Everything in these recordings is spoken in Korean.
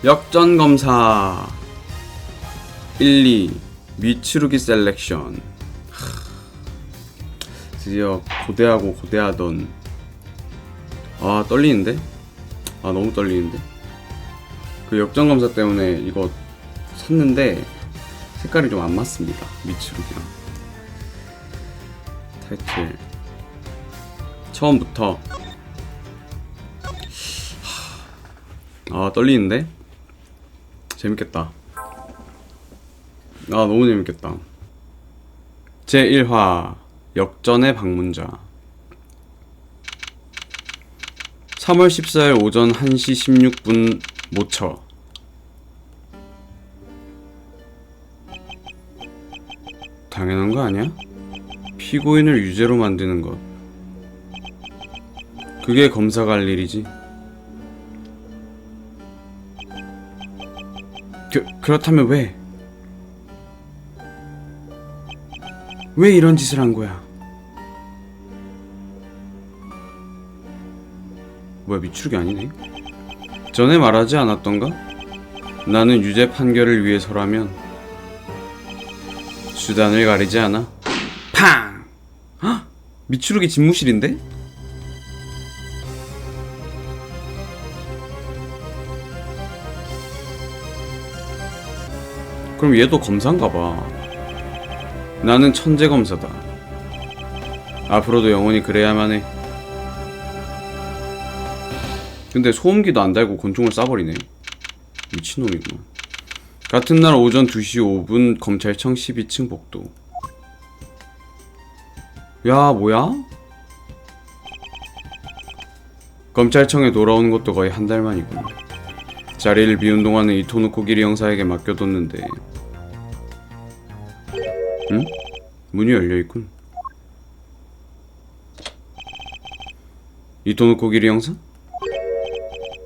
역전검사 1, 2 미츠루기 셀렉션. 드디어 고대하고 고대하던. 아 떨리는데? 아 너무 떨리는데? 그 역전검사 때문에 이거 샀는데 색깔이 좀 안 맞습니다. 미츠루기랑. 타이틀 처음부터. 아 떨리는데? 재밌겠다. 아 너무 재밌겠다. 제1화 역전의 방문자. 3월 14일 오전 1시 16분 모처. 당연한 거 아니야? 피고인을 유죄로 만드는 것. 그게 검사가 할 일이지. 그렇다면 왜? 왜 이런 짓을 한 거야? 뭐야, 미추룩이 아니네? 전에 말하지 않았던가? 나는 유죄 판결을 위해서라면 수단을 가리지 않아. 팡! 헉! 미추룩이 집무실인데? 그럼 얘도 검사인가봐. 나는 천재 검사다. 앞으로도 영원히 그래야만 해. 근데 소음기도 안 달고 권총을 쏴버리네. 미친놈이구만. 같은 날 오전 2시 5분 검찰청 12층 복도. 야 뭐야? 검찰청에 돌아오는 것도 거의 한 달 만이군. 자리를 비운 동안은 이토노 코기리 형사에게 맡겨뒀는데. 응? 문이 열려있군. 이토노 코기리 형사?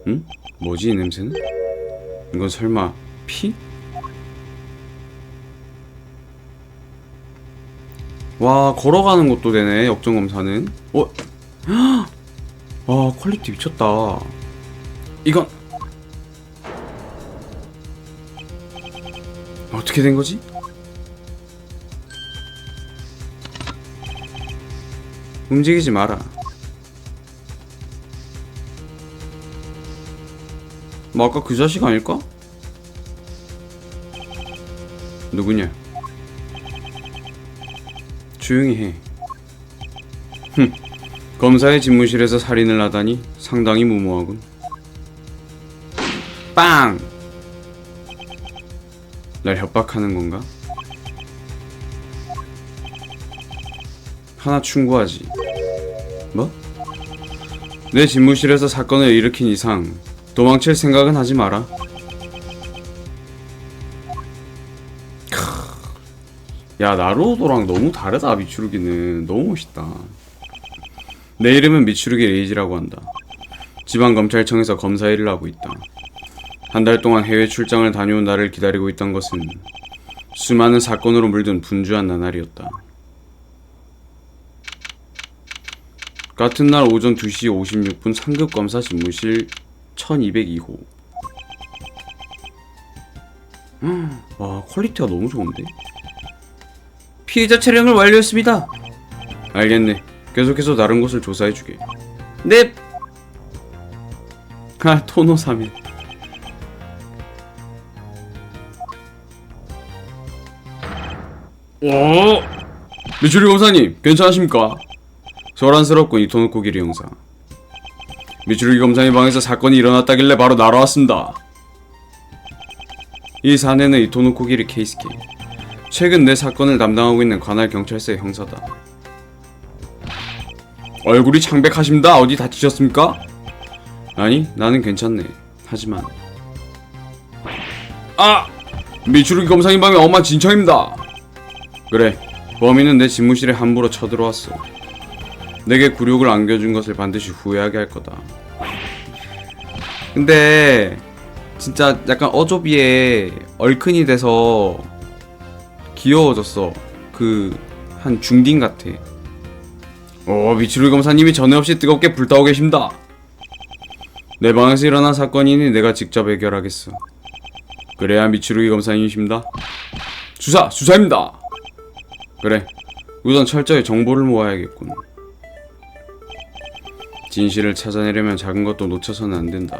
응? 뭐지 이 냄새는? 이건 설마 피? 와 걸어가는 것도 되네 역전검사는. 어? 와 퀄리티 미쳤다. 이건 어떻게 된 거지? 움직이지 마라. 뭐 아까 그 자식 아닐까? 누구냐? 조용히 해. 흠. 검사의 집무실에서 살인을 하다니 상당히 무모하군. 빵! 날 협박하는 건가? 하나 충고하지. 뭐? 내 집무실에서 사건을 일으킨 이상 도망칠 생각은 하지 마라. 야 나루오도랑 너무 다르다. 미추루기는 너무 멋있다. 내 이름은 미추루기 레이지라고 한다. 지방검찰청에서 검사 일을 하고 있다. 한 달 동안 해외 출장을 다녀온 나를 기다리고 있던 것은 수많은 사건으로 물든 분주한 나날이었다. 같은 날 오전 2시 56분 상급 검사 집무실 1202호. 와 퀄리티가 너무 좋은데? 피해자 촬영을 완료했습니다. 알겠네. 계속해서 다른 곳을 조사해주게. 넵! 아 토노사미. 오! 미추리 검사님 괜찮으십니까? 소란스럽군 이토노 코기리 형사. 미추루기 검사의 방에서 사건이 일어났다길래 바로 날아왔습니다. 이 사내는 이토노 코기리 케이스케. 최근 내 사건을 담당하고 있는 관할 경찰서의 형사다. 얼굴이 창백하십니다. 어디 다치셨습니까? 아니 나는 괜찮네. 하지만 미추루기 검사님 방에 엄한 진청입니다. 그래 범인은 내 집무실에 함부로 쳐들어왔어. 내게 굴욕을 안겨준 것을 반드시 후회하게 할 거다. 근데 진짜 약간 어조비에 얼큰이 돼서 귀여워졌어. 그 한 중딩 같아. 미추루기 검사님이 전에 없이 뜨겁게 불타고 계십니다. 내 방에서 일어난 사건이니 내가 직접 해결하겠어. 그래야 미추루기 검사님이십니다. 수사입니다. 그래, 우선 철저히 정보를 모아야겠군. 진실을 찾아내려면 작은 것도 놓쳐서는 안 된다.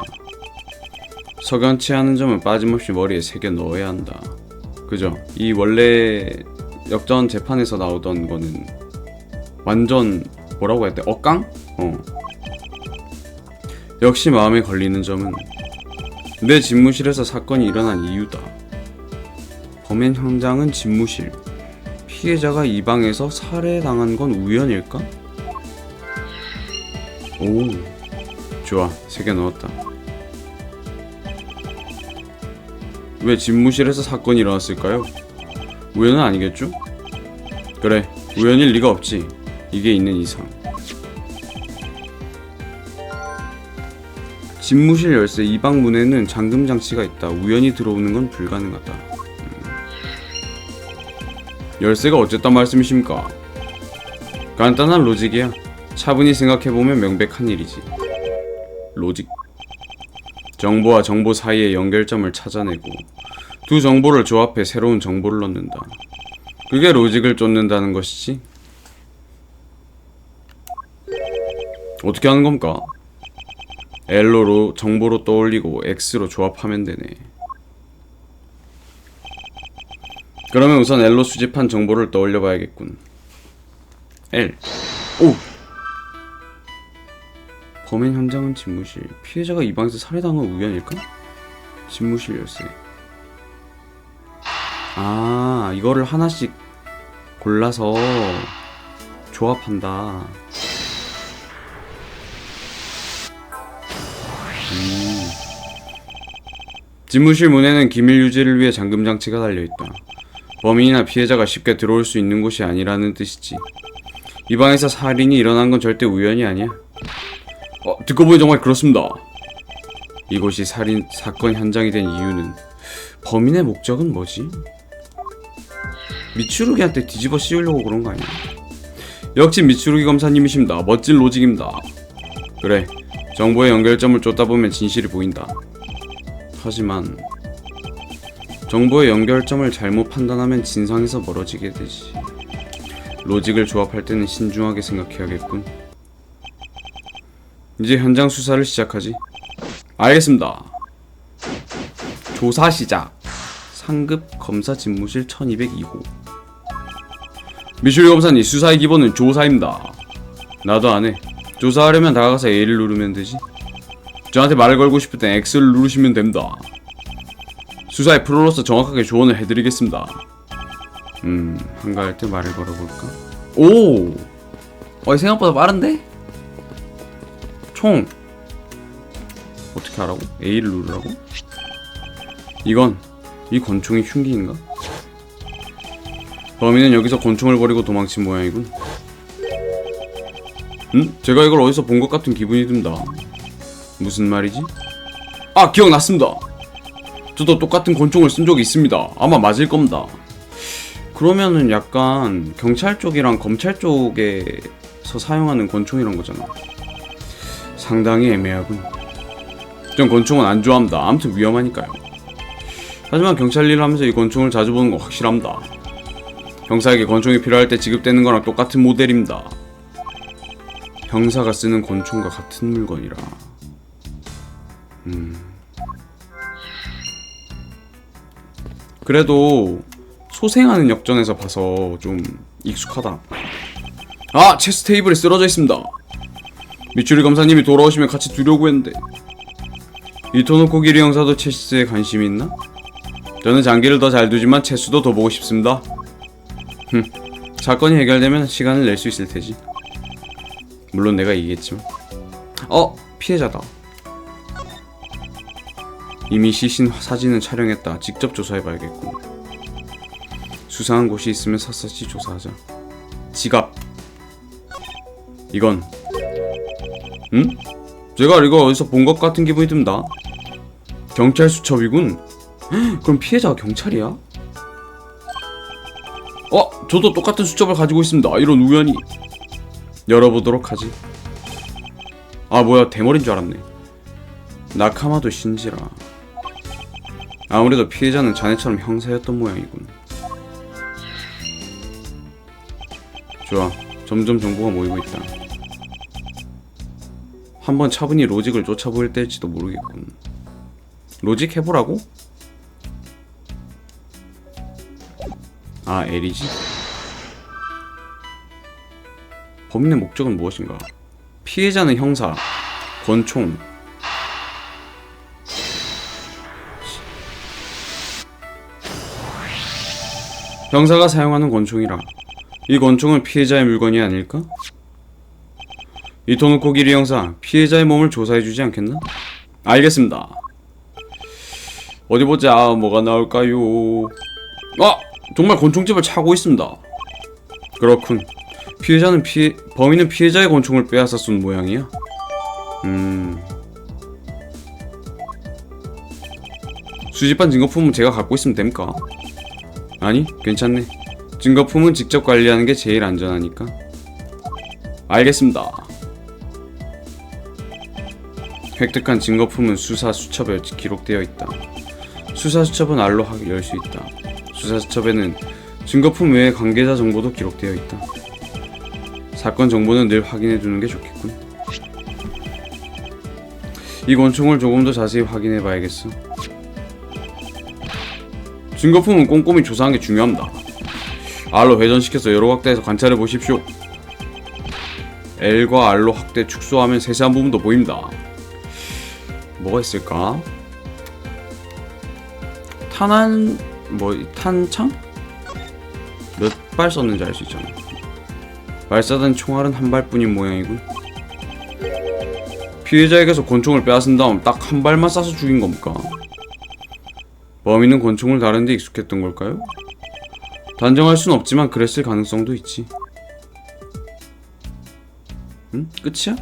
석연치 않은 점은 빠짐없이 머리에 새겨 넣어야 한다. 그죠? 이 원래 역전 재판에서 나오던 거는 완전 뭐라고 해야 돼? 억강? 역시 마음에 걸리는 점은 내 집무실에서 사건이 일어난 이유다. 범행 현장은 집무실. 피해자가 이 방에서 살해당한 건 우연일까? 오, 좋아. 새겨 넣었다. 왜 집무실에서 사건이 일어났을까요? 우연은 아니겠죠? 그래, 우연일 리가 없지. 이게 있는 이상. 집무실 열쇠 이 방 문에는 잠금 장치가 있다. 우연히 들어오는 건 불가능하다. 열쇠가 어쨌단 말씀이십니까? 간단한 로직이야. 차분히 생각해보면 명백한 일이지. 로직. 정보와 정보 사이의 연결점을 찾아내고 두 정보를 조합해 새로운 정보를 넣는다. 그게 로직을 쫓는다는 것이지. 어떻게 하는 겁니까? L로 정보로 떠올리고 X로 조합하면 되네. 그러면 우선 L로 수집한 정보를 떠올려 봐야겠군. L. 오! 범행 현장은 집무실. 피해자가 이 방에서 살해당한 우연일까? 집무실 열쇠. 아, 이거를 하나씩 골라서 조합한다. 집무실 문에는 기밀 유지를 위해 잠금 장치가 달려있다. 범인이나 피해자가 쉽게 들어올 수 있는 곳이 아니라는 뜻이지. 이 방에서 살인이 일어난 건 절대 우연이 아니야. 듣고 보니 정말 그렇습니다. 이곳이 살인 사건 현장이 된 이유는 범인의 목적은 뭐지? 미추루기한테 뒤집어 씌우려고 그런 거 아니야? 역시 미추루기 검사님이십니다. 멋진 로직입니다. 그래, 정보의 연결점을 쫓다 보면 진실이 보인다. 하지만 정보의 연결점을 잘못 판단하면 진상에서 멀어지게 되지. 로직을 조합할 때는 신중하게 생각해야겠군. 이제 현장 수사를 시작하지. 알겠습니다. 조사 시작. 상급 검사 집무실 1202호. 미추루기 검사님, 수사의 기본은 조사입니다. 나도 안 해. 조사하려면 다가가서 A를 누르면 되지. 저한테 말을 걸고 싶을 땐 X를 누르시면 됩니다. 수사의 프로로서 정확하게 조언을 해드리겠습니다. 한가할 때 말을 걸어볼까? 오! 생각보다 빠른데? 총! 어떻게 하라고? A를 누르라고? 이 권총이 흉기인가? 범인은 여기서 권총을 버리고 도망친 모양이군. 제가 이걸 어디서 본 것 같은 기분이 든다. 무슨 말이지? 아, 기억났습니다. 저도 똑같은 권총을 쓴 적이 있습니다. 아마 맞을 겁니다. 그러면은 약간 경찰 쪽이랑 검찰 쪽에서 사용하는 권총이란 거잖아. 상당히 애매하군. 전 권총은 안 좋아합니다. 아무튼 위험하니까요. 하지만 경찰 일을 하면서 이 권총을 자주 보는 건 확실합니다. 형사에게 권총이 필요할 때 지급되는 거랑 똑같은 모델입니다. 형사가 쓰는 권총과 같은 물건이라. 그래도 소생하는 역전에서 봐서 좀 익숙하다. 아! 체스 테이블에 쓰러져 있습니다. 미추리 검사님이 돌아오시면 같이 두려고 했는데. 이토노 기리 형사도 체스에 관심이 있나? 저는 장기를 더 잘 두지만 체스도 더 보고 싶습니다. 사건이 해결되면 시간을 낼 수 있을 테지. 물론 내가 이기겠지만. 피해자다. 이미 시신 사진은 촬영했다. 직접 조사해봐야겠군. 수상한 곳이 있으면 샅샅이 조사하자. 지갑. 이건 제가 이거 어디서 본 것 같은 기분이 든다. 경찰 수첩이군. 그럼 피해자가 경찰이야? 저도 똑같은 수첩을 가지고 있습니다. 이런 우연이. 열어보도록 하지. 아, 뭐야, 대머리인 줄 알았네. 나카마도 신지라. 아무래도 피해자는 자네처럼 형사였던 모양이군. 좋아, 점점 정보가 모이고 있다. 한번 차분히 로직을 쫓아보일 때일지도 모르겠군. 로직 해보라고? 아, L이지? 범인의 목적은 무엇인가? 피해자는 형사, 권총. 형사가 사용하는 권총이라. 이 권총은 피해자의 물건이 아닐까? 이토노코 기리 형사, 피해자의 몸을 조사해주지 않겠나? 알겠습니다. 어디 보자, 뭐가 나올까요? 아! 정말 권총집을 차고 있습니다. 그렇군. 범인은 피해자의 권총을 빼앗아 쏜 모양이야. 수집한 증거품은 제가 갖고 있으면 됩니까? 아니, 괜찮네. 증거품은 직접 관리하는 게 제일 안전하니까. 알겠습니다. 획득한 증거품은 수사 수첩에 기록되어 있다. 수사 수첩은 알로 열 수 있다. 수사 수첩에는 증거품 외의 관계자 정보도 기록되어 있다. 사건 정보는 늘 확인해 두는 게 좋겠군. 이 권총을 조금 더 자세히 확인해 봐야겠어. 증거품은 꼼꼼히 조사하는 게 중요합니다. R로 회전시켜서 여러 각도에서 관찰해 보십시오. L과 R로 확대 축소하면 세세한 부분도 보입니다. 뭐가 있을까? 탄창? 몇 발 썼는지 알 수 있잖아. 발사된 총알은 한 발뿐인 모양이군. 피해자에게서 권총을 빼앗은 다음 딱 한 발만 쏴서 죽인 겁니까? 범인은 권총을 다룬 데 익숙했던 걸까요? 단정할 순 없지만 그랬을 가능성도 있지. 응? 끝이야?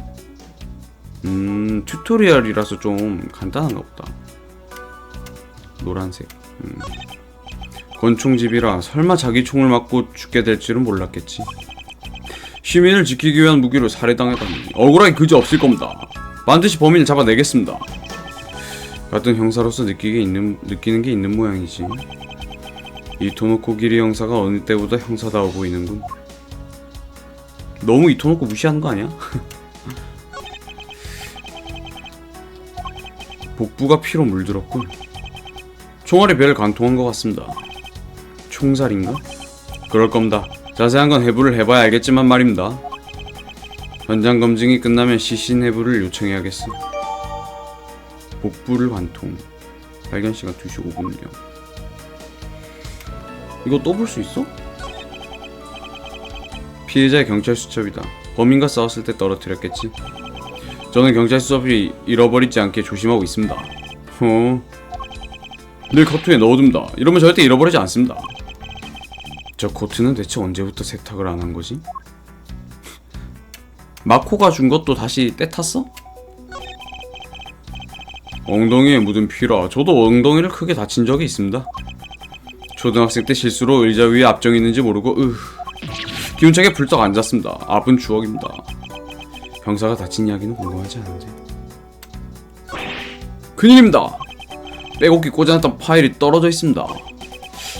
튜토리얼이라서 좀 간단한가 보다. 노란색. 권총집이라 설마 자기 총을 맞고 죽게 될 줄은 몰랐겠지. 시민을 지키기 위한 무기로 살해당했다니 억울하게 그지 없을 겁니다. 반드시 범인을 잡아내겠습니다. 같은 형사로서 느끼는 게 있는 모양이지. 이토노코 기리 형사가 어느 때보다 형사다워 보이는군. 너무 이토노코 무시하는 거 아니야? 복부가 피로 물들었군. 총알에 배를 관통한 것 같습니다. 총살인가? 그럴 겁니다. 자세한 건 해부를 해봐야 알겠지만 말입니다. 현장 검증이 끝나면 시신 해부를 요청해야겠어. 복부를 관통. 발견 시간 2시 5분이요. 이거 또 볼 수 있어? 피해자의 경찰 수첩이다. 범인과 싸웠을 때 떨어뜨렸겠지. 저는 경찰 수첩이 잃어버리지 않게 조심하고 있습니다. 늘 커트에 넣어둡니다. 이러면 절대 잃어버리지 않습니다. 저 코트는 대체 언제부터 세탁을 안 한 거지? 마코가 준 것도 다시 떼탔어? 엉덩이에 묻은 피라. 저도 엉덩이를 크게 다친 적이 있습니다. 초등학생 때 실수로 의자 위에 압정이 있는지 모르고 기운차게 불떡 앉았습니다. 아픈 추억입니다. 형사가 다친 이야기는 궁금하지 않은데. 큰일입니다. 빼곡히 꽂아놨던 파일이 떨어져 있습니다.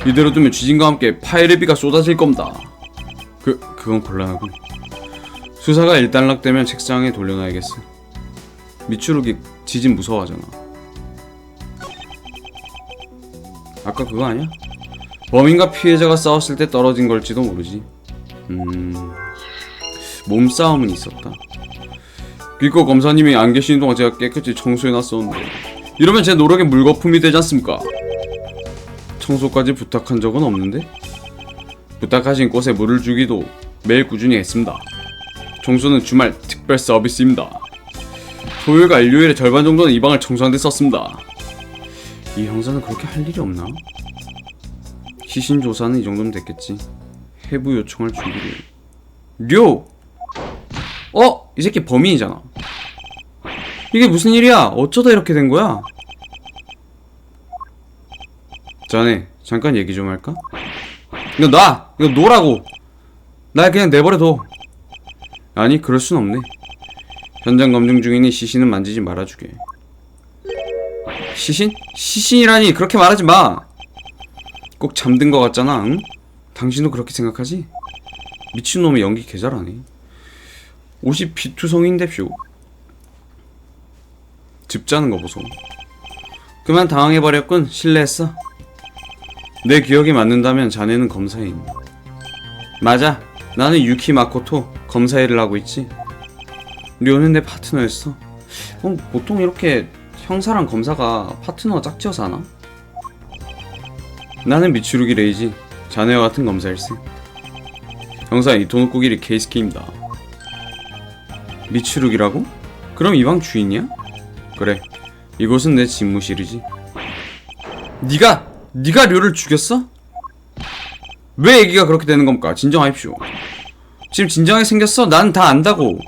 이대로 두면 지진과 함께 파일의 비가 쏟아질 겁니다. 그건 곤란하군. 수사가 일단락되면 책상에 돌려놔야겠어. 미추루기 지진 무서워하잖아. 아까 그거 아니야? 범인과 피해자가 싸웠을 때 떨어진 걸지도 모르지. 몸싸움은 있었다. 귀코 검사님이 안 계시는 동안 제가 깨끗이 청소해놨었는데 이러면 제 노력의 물거품이 되지 않습니까? 청소까지 부탁한 적은 없는데? 부탁하신 꽃에 물을 주기도 매일 꾸준히 했습니다. 청소는 주말 특별 서비스입니다. 토요일과 일요일의 절반 정도는 이 방을 청소하는 데 썼습니다. 이 형사는 그렇게 할 일이 없나? 시신 조사는 이 정도면 됐겠지. 해부 요청할 준비를. 료! 이 새끼 범인이잖아. 이게 무슨 일이야? 어쩌다 이렇게 된 거야? 자네, 잠깐 얘기 좀 할까? 이거 놔! 이거 놓으라고! 날 그냥 내버려둬. 아니, 그럴 순 없네. 현장 검증 중이니 시신은 만지지 말아주게. 시신? 시신이라니 그렇게 말하지 마. 꼭 잠든 것 같잖아. 응? 당신도 그렇게 생각하지? 미친놈의 연기 개 잘하네. 옷이 비투성인데쇼. 즙자는 거 보소. 그만 당황해버렸군. 실례했어. 내 기억이 맞는다면 자네는 검사인. 맞아. 나는 유키 마코토. 검사 일을 하고 있지. 료는 내 파트너였어. 보통 이렇게 형사랑 검사가 파트너 짝지어서 하나? 나는 미츠루기 레이지. 자네와 같은 검사일세. 형사 이토노코기리 케이스키입니다. 미츠루기라고? 그럼 이 방 주인이야? 그래. 이곳은 내 집무실이지. 네가 료를 죽였어? 왜 얘기가 그렇게 되는 겁니까? 진정하십시오. 지금 진정하게 생겼어? 난 다 안다고.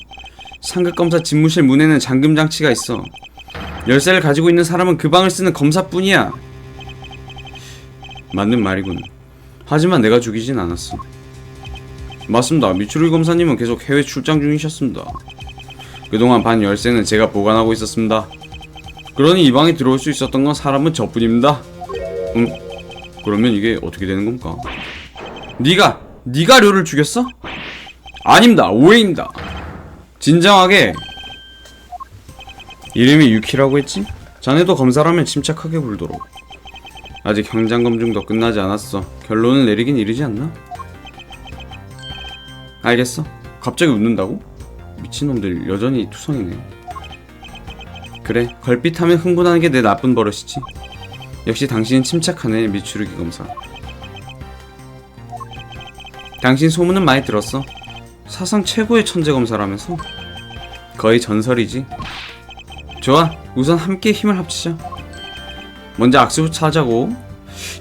상급검사 집무실 문에는 잠금 장치가 있어. 열쇠를 가지고 있는 사람은 그 방을 쓰는 검사뿐이야. 맞는 말이군. 하지만 내가 죽이진 않았어. 맞습니다. 미츠루기 검사님은 계속 해외 출장 중이셨습니다. 그동안 반 열쇠는 제가 보관하고 있었습니다. 그러니 이 방에 들어올 수 있었던 건 사람은 저뿐입니다. 그러면 이게 어떻게 되는 겁니까? 네가 료를 죽였어? 아닙니다. 오해입니다. 진정하게. 이름이 유키라고 했지? 자네도 검사라면 침착하게 굴도록. 아직 현장 검증도 끝나지 않았어. 결론을 내리긴 이르지 않나? 알겠어. 갑자기 웃는다고? 미친놈들 여전히 투성이네. 그래, 걸핏하면 흥분하는 게 내 나쁜 버릇이지. 역시 당신은 침착하네, 미츠루기 검사. 당신 소문은 많이 들었어. 사상 최고의 천재 검사라면서. 거의 전설이지. 좋아, 우선 함께 힘을 합치자. 먼저 악수부터 하자고.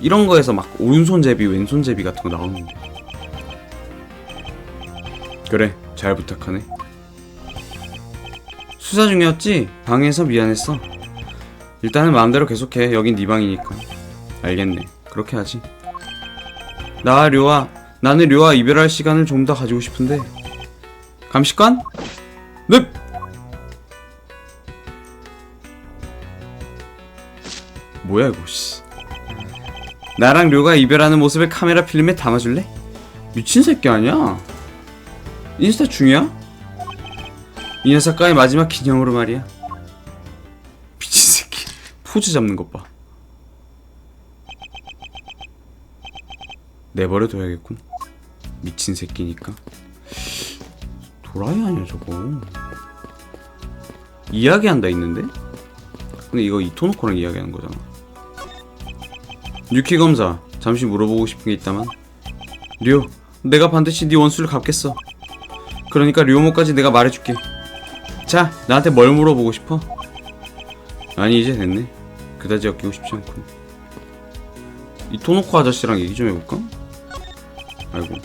이런 거에서 막 오른손제비 왼손제비 같은 거 나오는데. 그래, 잘 부탁하네. 수사 중이었지? 방해해서 미안했어. 일단은 마음대로 계속해. 여긴 네 방이니까. 알겠네. 그렇게 하지. 나는 료와 이별할 시간을 좀 더 가지고 싶은데. 감식관? 넵! 뭐야 이거 씨. 나랑 료가 이별하는 모습을 카메라 필름에 담아줄래? 미친 새끼 아니야? 인스타 중이야? 이 녀석과의 마지막 기념으로 말이야. 미친 새끼. 포즈 잡는 것 봐. 내버려둬야겠군. 미친 새끼니까. 도라이 아니야 저거. 이야기한다 있는데? 근데 이거 이토노코랑 이야기하는 거잖아. 유키 검사, 잠시 물어보고 싶은 게 있다만. 료, 내가 반드시 네 원수를 갚겠어. 그러니까 료모까지 내가 말해줄게. 자, 나한테 뭘 물어보고 싶어? 아니 이제 됐네. 그다지 엮이고 싶지 않군. 이토노코 아저씨랑 얘기 좀 해볼까? 아이고.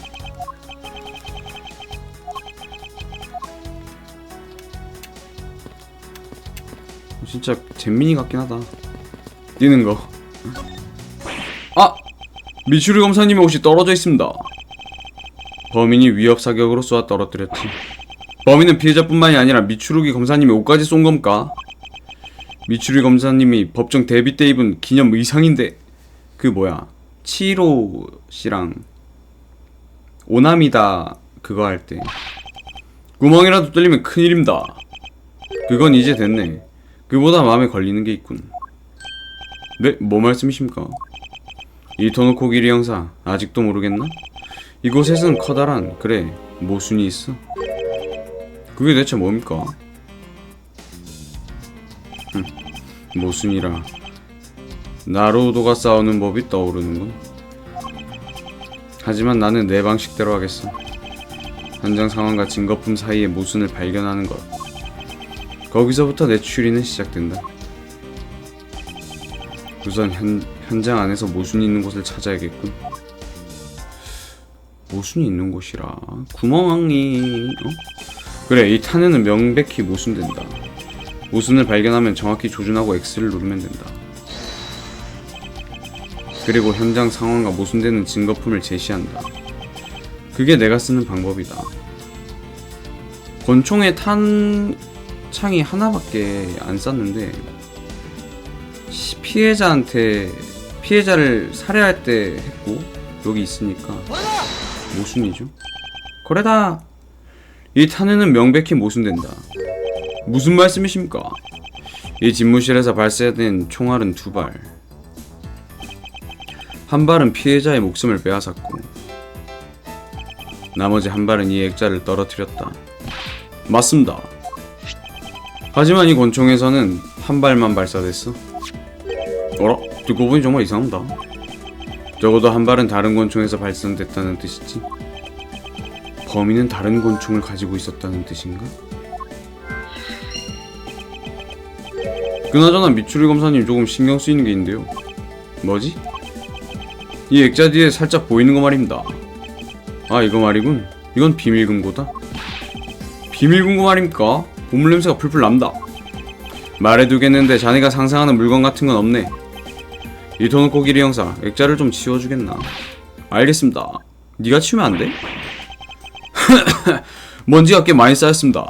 진짜 잼민이 같긴 하다. 뛰는 거. 아! 미츠루기 검사님의 옷이 떨어져 있습니다. 범인이 위협 사격으로 쏘아 떨어뜨렸지. 범인은 피해자뿐만이 아니라 미츠루기 검사님의 옷까지 쏜 겁니까? 미츠루기 검사님이 법정 데뷔 때 입은 기념 의상인데 그 뭐야 치히로 씨랑 오나미다 그거 할 때 구멍이라도 뚫리면 큰일입니다. 그건 이제 됐네. 그보다 마음에 걸리는 게 있군. 네? 뭐 말씀이십니까? 이토노코 기리 형사 아직도 모르겠나? 이곳에선 커다란 그래 모순이 있어. 그게 대체 뭡니까? 모순이라 나루도가 싸우는 법이 떠오르는군. 하지만 나는 내 방식대로 하겠어. 현장 상황과 증거품 사이의 모순을 발견하는 것. 거기서부터 내 추리는 시작된다. 우선 현장 안에서 모순이 있는 곳을 찾아야겠군. 모순이 있는 곳이라 구멍이 그래, 이 탄에는 명백히 모순된다. 모순을 발견하면 정확히 조준하고 X를 누르면 된다. 그리고 현장 상황과 모순되는 증거품을 제시한다. 그게 내가 쓰는 방법이다. 권총에 탄 창이 하나밖에 안 쐈는데 피해자를 살해할 때 했고 여기 있으니까 모순이죠. 거래다. 이 탄에는 명백히 모순된다. 무슨 말씀이십니까? 이 집무실에서 발사된 총알은 2발. 한 발은 피해자의 목숨을 빼앗았고 나머지 한 발은 이 액자를 떨어뜨렸다. 맞습니다. 하지만 이 권총에서는 한 발만 발사됐어. 어라? 듣고 보니 정말 이상하다. 적어도 한 발은 다른 권총에서 발사됐다는 뜻이지. 범인은 다른 권총을 가지고 있었다는 뜻인가? 그나저나 미추리 검사님 조금 신경 쓰이는 게 있는데요. 뭐지? 이 액자 뒤에 살짝 보이는 거 말입니다. 아, 이거 말이군. 이건 비밀 금고다. 비밀 금고 말입니까? 보물 냄새가 풀풀 납니다. 말해두겠는데 자네가 상상하는 물건 같은 건 없네. 이 도노코기리 형사, 액자를 좀 치워주겠나? 알겠습니다. 네가 치우면 안 돼? 먼지가 꽤 많이 쌓였습니다.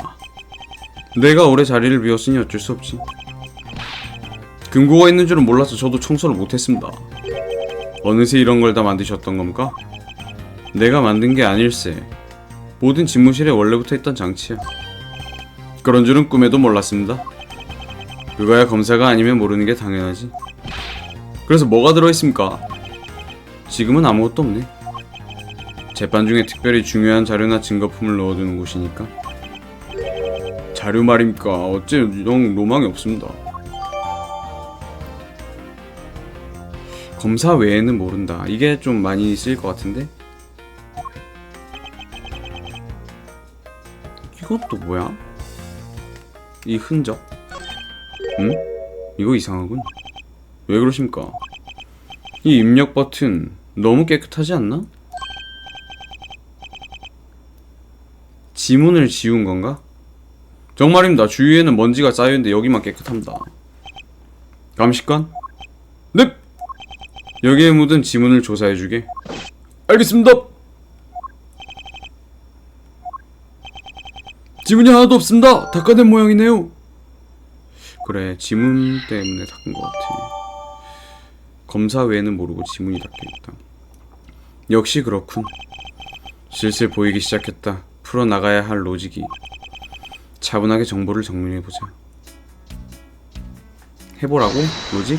내가 오래 자리를 비웠으니 어쩔 수 없지. 금고가 있는 줄은 몰라서 저도 청소를 못했습니다. 어느새 이런 걸 다 만드셨던 겁니까? 내가 만든 게 아닐세. 모든 집무실에 원래부터 있던 장치야. 그런 줄은 꿈에도 몰랐습니다. 그거야 검사가 아니면 모르는 게 당연하지. 그래서 뭐가 들어있습니까? 지금은 아무것도 없네. 재판 중에 특별히 중요한 자료나 증거품을 넣어두는 곳이니까. 자료 말입니까? 어째 영 로망이 없습니다. 검사 외에는 모른다. 이게 좀 많이 쓰일 것 같은데? 이것도 뭐야? 이 흔적? 응? 이거 이상하군. 왜 그러십니까? 이 입력 버튼 너무 깨끗하지 않나? 지문을 지운 건가? 정말입니다. 주위에는 먼지가 쌓여있는데 여기만 깨끗합니다. 감식관? 넵! 여기에 묻은 지문을 조사해주게. 알겠습니다! 지문이 하나도 없습니다! 닦아낸 모양이네요. 그래, 지문 때문에 닦은 것 같아. 검사 외에는 모르고 지문이 닦여있다. 역시 그렇군. 슬슬 보이기 시작했다. 풀어나가야 할 로직이. 차분하게 정보를 정리해보자. 해보라고? 로직?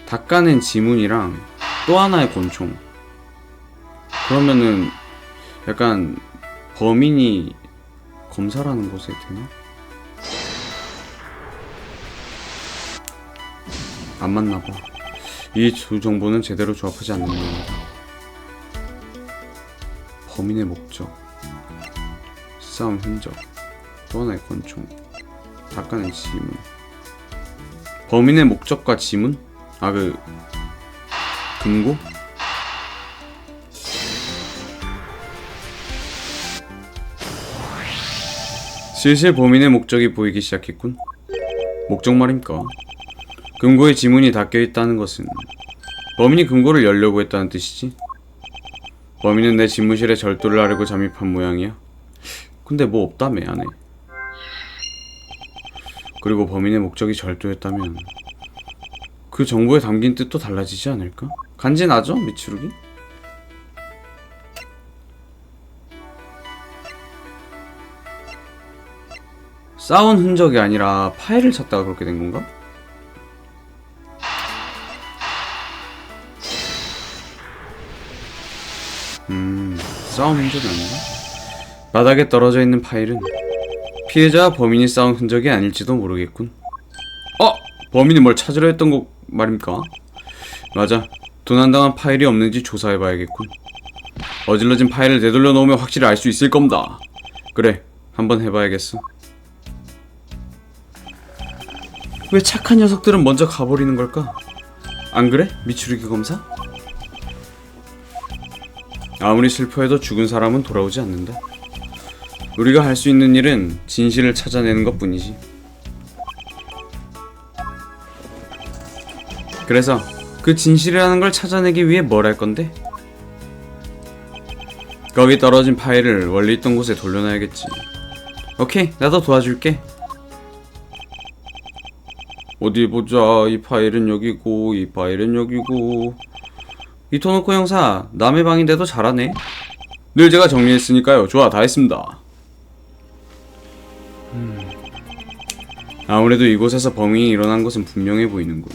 닦아낸 지문이랑 또 하나의 권총. 그러면은 약간 범인이 검사라는 것에 되나? 안 맞나봐. 이 두 정보는 제대로 조합하지 않는 모양이다. 범인의 목적, 싸움 흔적, 또 하나의 권총, 닦아낸 지문. 범인의 목적과 지문? 아, 금고? 슬슬 범인의 목적이 보이기 시작했군. 목적 말입니까? 금고에 지문이 닦여있다는 것은 범인이 금고를 열려고 했다는 뜻이지. 범인은 내 집무실에 절도를 하려고 잠입한 모양이야. 근데 뭐 없다며 안에. 그리고 범인의 목적이 절도였다면 그 정보에 담긴 뜻도 달라지지 않을까? 간지나죠? 미추루기? 싸운 흔적이 아니라 파일을 찾다가 그렇게 된 건가? 싸운 흔적이 아닌가? 바닥에 떨어져 있는 파일은 피해자와 범인이 싸운 흔적이 아닐지도 모르겠군. 범인이 뭘 찾으려 했던 거 말입니까? 맞아. 도난당한 파일이 없는지 조사해봐야겠군. 어질러진 파일을 되돌려 놓으면 확실히 알 수 있을 겁니다. 그래, 한번 해봐야겠어. 왜 착한 녀석들은 먼저 가버리는 걸까? 안 그래? 미추루기 검사? 아무리 슬퍼해도 죽은 사람은 돌아오지 않는다. 우리가 할 수 있는 일은 진실을 찾아내는 것 뿐이지. 그래서 그 진실이라는 걸 찾아내기 위해 뭘 할 건데? 거기 떨어진 파일을 원래 있던 곳에 돌려놔야겠지. 오케이, 나도 도와줄게. 어디 보자. 이 파일은 여기고 이 파일은 여기고. 이토노코 형사, 남의 방인데도 잘하네. 늘 제가 정리했으니까요. 좋아, 다 했습니다. 아무래도 이곳에서 범행이 일어난 것은 분명해 보이는군.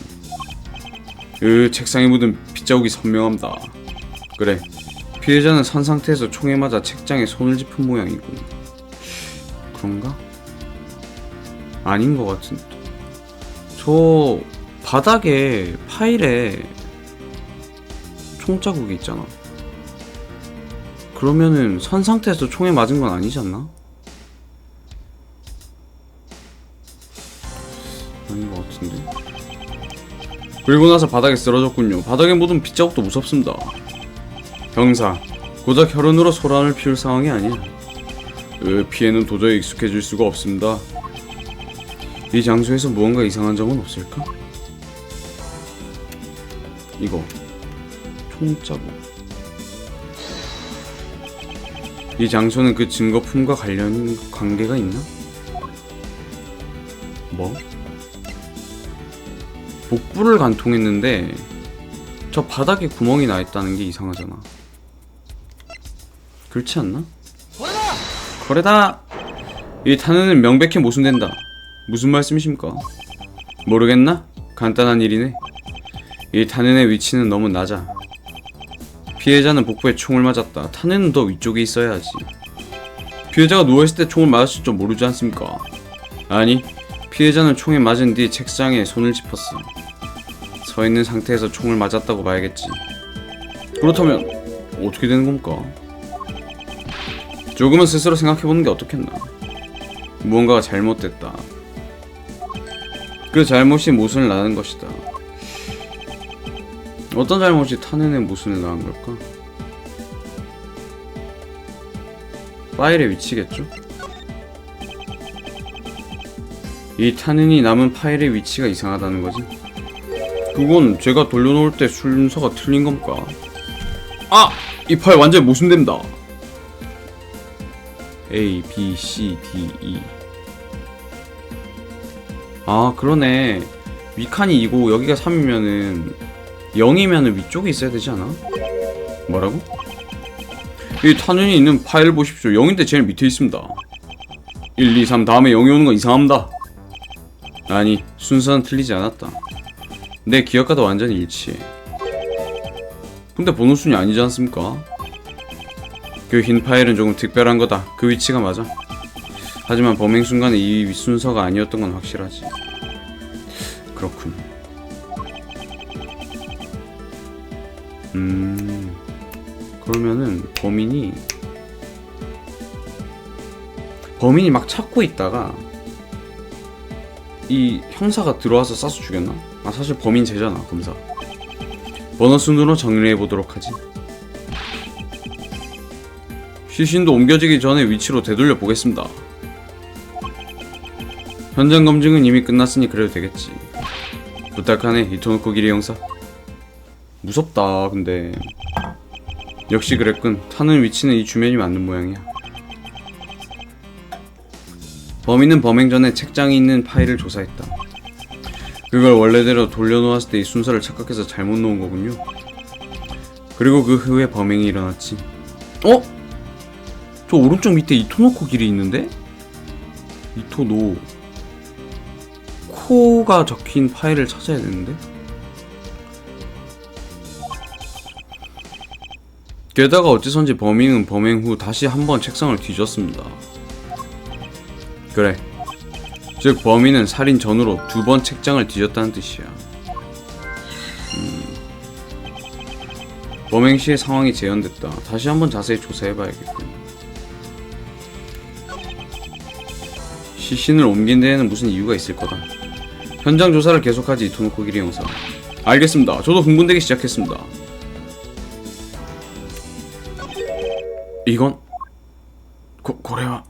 책상에 묻은 빗자국이 선명합니다. 그래, 피해자는 선 상태에서 총에 맞아 책장에 손을 짚은 모양이군. 그런가? 아닌 것 같은데. 저 바닥에 파일에 총자국이 있잖아. 그러면은 선 상태에서 총에 맞은 건 아니지 않나? 아닌 것 같은데. 그리고 나서 바닥에 쓰러졌군요. 바닥에 묻은 빗자국도 무섭습니다. 형사, 고작 혈흔으로 소란을 피울 상황이 아니야. 피해는 도저히 익숙해질 수가 없습니다. 이 장소에서 무언가 이상한 점은 없을까? 이거 총자국. 이 장소는 그 증거품과 관계가 있나? 뭐? 복부를 관통했는데 저 바닥에 구멍이 나 있다는 게 이상하잖아. 그렇지 않나? 거래다! 이 탄원은 명백히 모순된다. 무슨 말씀이십니까? 모르겠나? 간단한 일이네. 이 탄원의 위치는 너무 낮아. 피해자는 복부에 총을 맞았다. 탄원은 더 위쪽에 있어야 하지. 피해자가 누워있을 때 총을 맞았을 줄 모르지 않습니까? 아니, 피해자는 총에 맞은 뒤 책상에 손을 짚었어. 서 있는 상태에서 총을 맞았다고 봐야겠지. 그렇다면 어떻게 되는 겁니까? 조금은 스스로 생각해보는 게 어떻겠나. 무언가가 잘못됐다. 그 잘못이 모순을 낳은 것이다. 어떤 잘못이 탄핵의 모순을 낳은 걸까? 파일의 위치겠죠? 이 탄핵이 남은 파일의 위치가 이상하다는 거지? 그건 제가 돌려놓을 때 순서가 틀린 겁니까? 아! 이 파일 완전히 모순됩니다. A, B, C, D, E. 아, 그러네. 위칸이 2고 여기가 3이면은 0이면은 위쪽에 있어야 되지 않아? 뭐라고? 이 탄원이 있는 파일을 보십시오. 0인데 제일 밑에 있습니다. 1, 2, 3 다음에 0이 오는 건 이상합니다. 아니, 순서는 틀리지 않았다. 내 기억과도 완전히 일치해. 근데 번호순이 아니지 않습니까? 그 흰 파일은 조금 특별한 거다. 그 위치가 맞아. 하지만 범행 순간에 이 순서가 아니었던 건 확실하지. 그렇군. 그러면은 범인이 막 찾고 있다가 이 형사가 들어와서 쏴서 죽였나? 아, 사실 범인 쟤잖아, 검사. 번호 순으로 정리해보도록 하지. 시신도 옮겨지기 전에 위치로 되돌려 보겠습니다. 현장 검증은 이미 끝났으니 그래도 되겠지. 부탁하네, 이토노코 기리 형사. 무섭다, 근데. 역시 그랬군. 타는 위치는 이 주변이 맞는 모양이야. 범인은 범행 전에 책장에 있는 파일을 조사했다. 그걸 원래대로 돌려놓았을 때 이 순서를 착각해서 잘못 놓은 거군요. 그리고 그 후에 범행이 일어났지. 어? 저 오른쪽 밑에 이토노코 길이 있는데? 이토노 코가 적힌 파일을 찾아야 되는데? 게다가 어째선지 범인은 범행 후 다시 한번 책상을 뒤졌습니다. 그래, 즉 범인은 살인 전후로 2번 책장을 뒤졌다는 뜻이야. 범행 시의 상황이 재현됐다. 다시 한번 자세히 조사해봐야겠군. 시신을 옮긴 데에는 무슨 이유가 있을 거다. 현장 조사를 계속하지, 이토노코 기리 형사. 알겠습니다. 저도 흥분되기 시작했습니다. 이건 고래와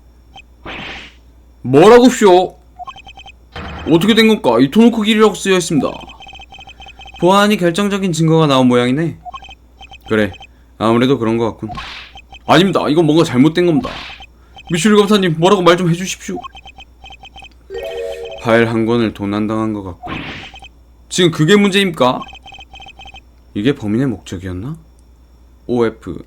뭐라고 쇼? 어떻게 된 건가? 이토노코 길이라고 쓰여 있습니다. 보아하니 결정적인 증거가 나온 모양이네. 그래, 아무래도 그런 것 같군. 아닙니다. 이건 뭔가 잘못된 겁니다. 미슈리 검사님, 뭐라고 말 좀 해주십시오. 파일 한 권을 도난당한 것 같군. 지금 그게 문제입니까? 이게 범인의 목적이었나? OF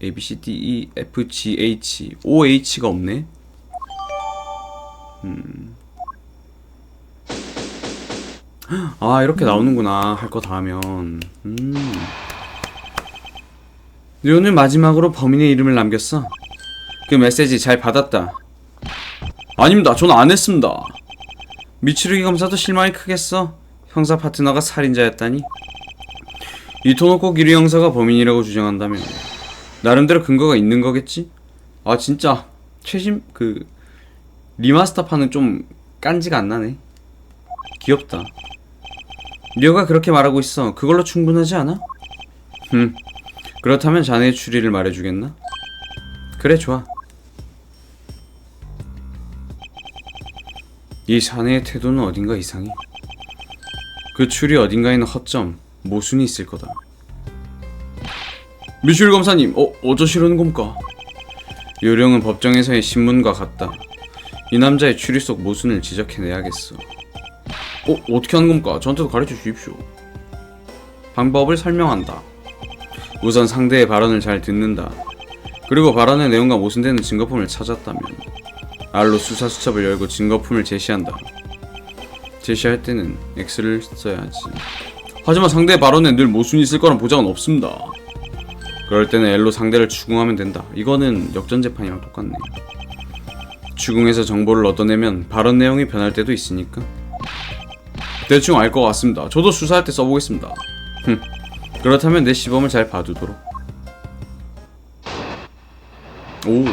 ABCDE FGH OH가 없네? 아 이렇게 나오는구나 할 거 다 하면 오늘 마지막으로 범인의 이름을 남겼어. 그 메시지 잘 받았다. 아닙니다. 전 안 했습니다. 미추루기 검사도 실망이 크겠어. 형사 파트너가 살인자였다니. 이토노코 기류 형사가 범인이라고 주장한다면 나름대로 근거가 있는 거겠지? 아 진짜 최신 그 리마스터판은 좀 깐지가 안 나네. 귀엽다. 리오가 그렇게 말하고 있어. 그걸로 충분하지 않아? 그렇다면 자네의 추리를 말해주겠나? 그래 좋아. 이 자네의 태도는 어딘가 이상해. 그 추리 어딘가에는 허점, 모순이 있을 거다. 미슐 검사님, 어쩌시려는 겁니까? 요령은 법정에서의 신문과 같다. 이 남자의 추리 속 모순을 지적해내야겠어. 어떻게 하는 겁니까? 저한테도 가르쳐 주십시오. 방법을 설명한다. 우선 상대의 발언을 잘 듣는다. 그리고 발언의 내용과 모순되는 증거품을 찾았다면 R로 수사 수첩을 열고 증거품을 제시한다. 제시할 때는 X를 써야지. 하지만 상대의 발언에 늘 모순이 있을 거란 보장은 없습니다. 그럴 때는 L로 상대를 추궁하면 된다. 이거는 역전재판이랑 똑같네. 추궁해서 정보를 얻어내면 발언 내용이 변할 때도 있으니까. 대충 알 것 같습니다. 저도 수사할 때 써보겠습니다. 그렇다면 내 시범을 잘 봐두도록. 오,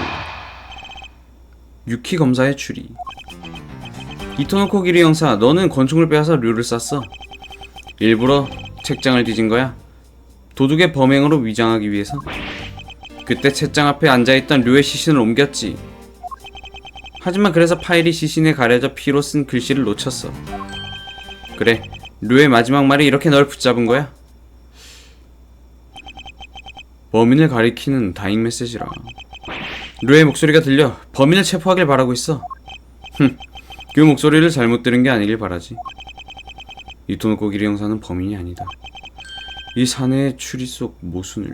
유키 검사의 추리. 이토노코 기리 형사, 너는 권총을 빼앗아 류를 쐈어. 일부러 책장을 뒤진 거야. 도둑의 범행으로 위장하기 위해서. 그때 책장 앞에 앉아있던 류의 시신을 옮겼지. 하지만 그래서 파일이 시신에 가려져 피로 쓴 글씨를 놓쳤어. 그래, 류의 마지막 말이 이렇게 널 붙잡은 거야. 범인을 가리키는 다잉 메시지라. 류의 목소리가 들려 범인을 체포하길 바라고 있어. 그 목소리를 잘못 들은 게 아니길 바라지. 이토노코 기리 형사는 범인이 아니다. 이 사내의 추리 속 모순을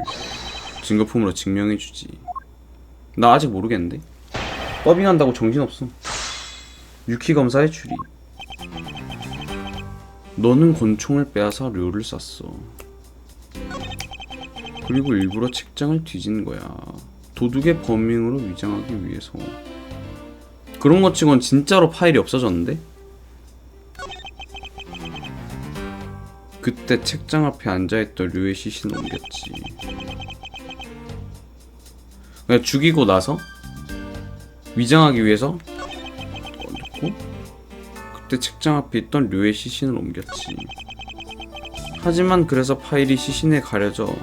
증거품으로 증명해주지. 나 아직 모르겠는데? 더빙한다고 정신없어. 유키 검사의 추리. 너는 권총을 빼앗아 류를 쐈어. 그리고 일부러 책장을 뒤진 거야. 도둑의 범행으로 위장하기 위해서. 그런 것 치곤 진짜로 파일이 없어졌는데? 그때 책장 앞에 앉아있던 류의 시신을 옮겼지. 그냥 죽이고 나서 위장하기 위해서 넣고 그때 책장 앞에 있던 류의 시신을 옮겼지. 하지만 그래서 파일이 시신에 가려져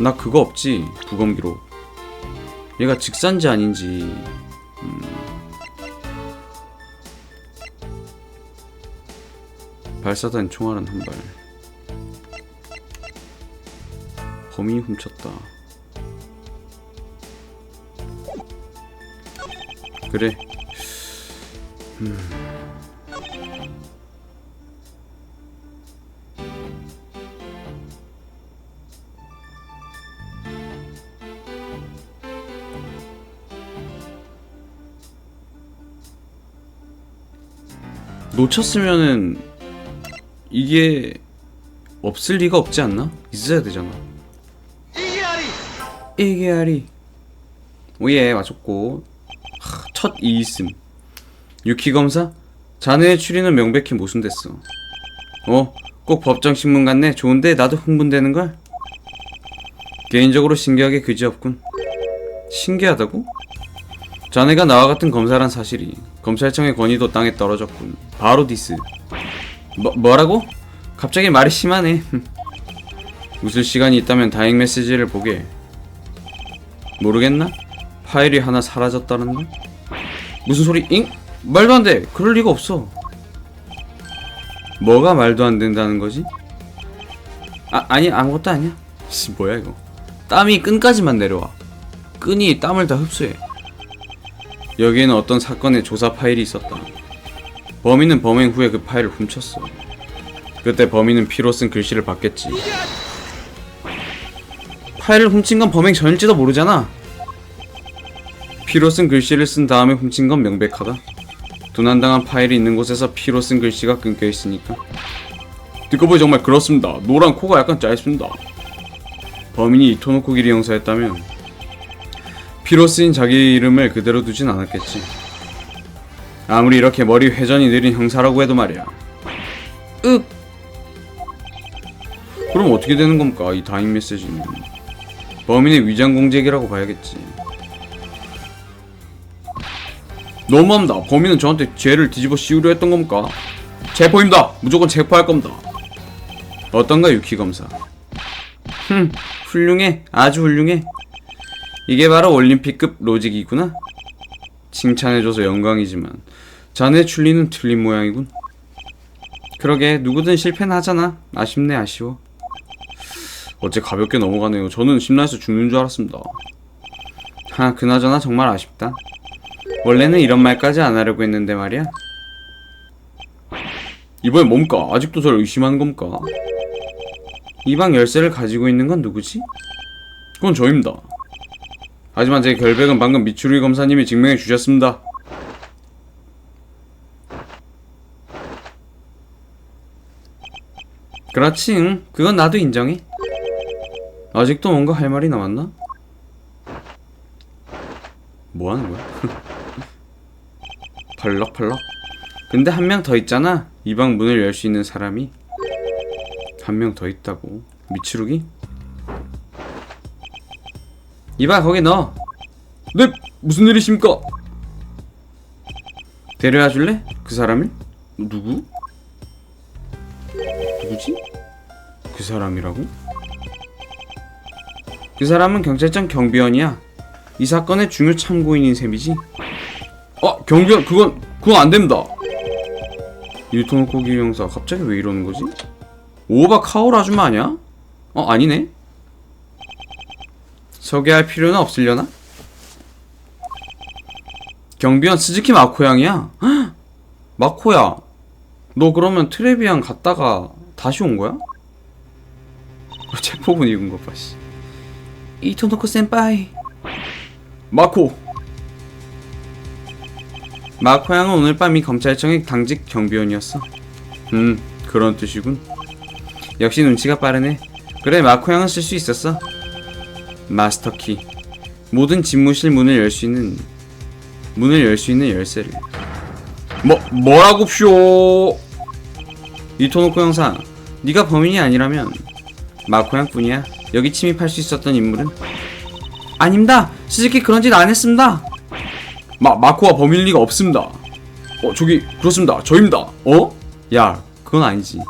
나 그거 없지. 부검기록. 얘가 직사인지 아닌지. 발사된 총알은 한 발. 범인이 훔쳤다. 그래. 놓쳤으면은 이게 없을 리가 없지 않나? 있어야 되잖아. 이게 아리. 오예, 맞췄고. 첫 이있음. 유키 검사? 자네의 추리는 명백히 모순됐어. 꼭 법정신문 같네. 좋은데 나도 흥분되는걸? 개인적으로 신기하게 그지없군. 신기하다고? 자네가 나와 같은 검사란 사실이 검찰청의 권위도 땅에 떨어졌군. 바로 디스. 뭐라고? 갑자기 말이 심하네. 웃을 시간이 있다면 다잉 메시지를 보게. 모르겠나? 파일이 하나 사라졌다는 걸? 무슨 소리? 잉? 말도 안 돼. 그럴 리가 없어. 뭐가 말도 안 된다는 거지? 아니 아무것도 아니야. 뭐야 이거. 땀이 끈까지만 내려와. 끈이 땀을 다 흡수해. 여기에는 어떤 사건의 조사 파일이 있었다. 범인은 범행 후에 그 파일을 훔쳤어. 그때 범인은 피로 쓴 글씨를 봤겠지. 파일을 훔친 건 범행 전일지도 모르잖아. 피로 쓴 글씨를 쓴 다음에 훔친 건 명백하다. 도난당한 파일이 있는 곳에서 피로 쓴 글씨가 끊겨 있으니까. 듣고 보니 정말 그렇습니다. 노란 코가 약간 짧습니다. 범인이 이토노코 기리 형사였다면 피로 쓰인 자기 이름을 그대로 두진 않았겠지. 아무리 이렇게 머리 회전이 느린 형사라고 해도 말이야. 그럼 어떻게 되는 겁니까? 이 다잉 메시지는 범인의 위장 공작이라고 봐야겠지. 너무합니다. 범인은 저한테 죄를 뒤집어 씌우려 했던 겁니까? 체포입니다. 무조건 체포할 겁니다. 어떤가 유키 검사. 훌륭해. 아주 훌륭해. 이게 바로 올림픽급 로직이구나. 칭찬해줘서 영광이지만 자네 출리는 틀린 모양이군. 그러게 누구든 실패는 하잖아. 아쉽네. 아쉬워. 어째 가볍게 넘어가네요. 저는 심란해서 죽는 줄 알았습니다. 그나저나 정말 아쉽다. 원래는 이런 말까지 안 하려고 했는데 말이야. 이번엔 뭡니까? 아직도 저를 의심하는 겁니까? 이 방 열쇠를 가지고 있는 건 누구지? 그건 저입니다. 하지만 제 결백은 방금 미추루기 검사님이 증명해 주셨습니다. 그렇지, 응. 그건 나도 인정해. 아직도 뭔가 할 말이 남았나? 뭐 하는 거야? 팔럭팔럭. 근데 한 명 더 있잖아. 이 방 문을 열 수 있는 사람이. 한 명 더 있다고. 미츠루기? 이봐, 거기 넣어. 네, 무슨 일이십니까? 데려와 줄래? 그 사람을? 누구? 누구지? 그 사람이라고? 그 사람은 경찰청 경비원이야. 이 사건의 중요 참고인인 셈이지. 경비원, 그건 안됩니다. 유토노코 기리 형사 갑자기 왜 이러는 거지? 오바 카오라 아줌마 아니야? 아니네. 소개할 필요는 없으려나? 경비원 스즈키 마코 양이야? 마코야, 너 그러면 트레비안 갔다가 다시 온 거야? 체포군 입은 것 봐, 씨. 이토노코 센파이. 마코 양은 오늘 밤 이 검찰청의 당직 경비원이었어. 그런 뜻이군. 역시 눈치가 빠르네. 그래, 마코 양은 쓸 수 있었어. 마스터키. 모든 집무실 문을 열 수 있는 열쇠를. 뭐라고 쇼? 이토노코 형사, 네가 범인이 아니라면 마코 양뿐이야. 여기 침입할 수 있었던 인물은. 아닙니다. 스즈키 그런 짓 안 했습니다. 마코가 범인일 리가 없습니다. 저기 그렇습니다. 저입니다. 야, 그건 아니지.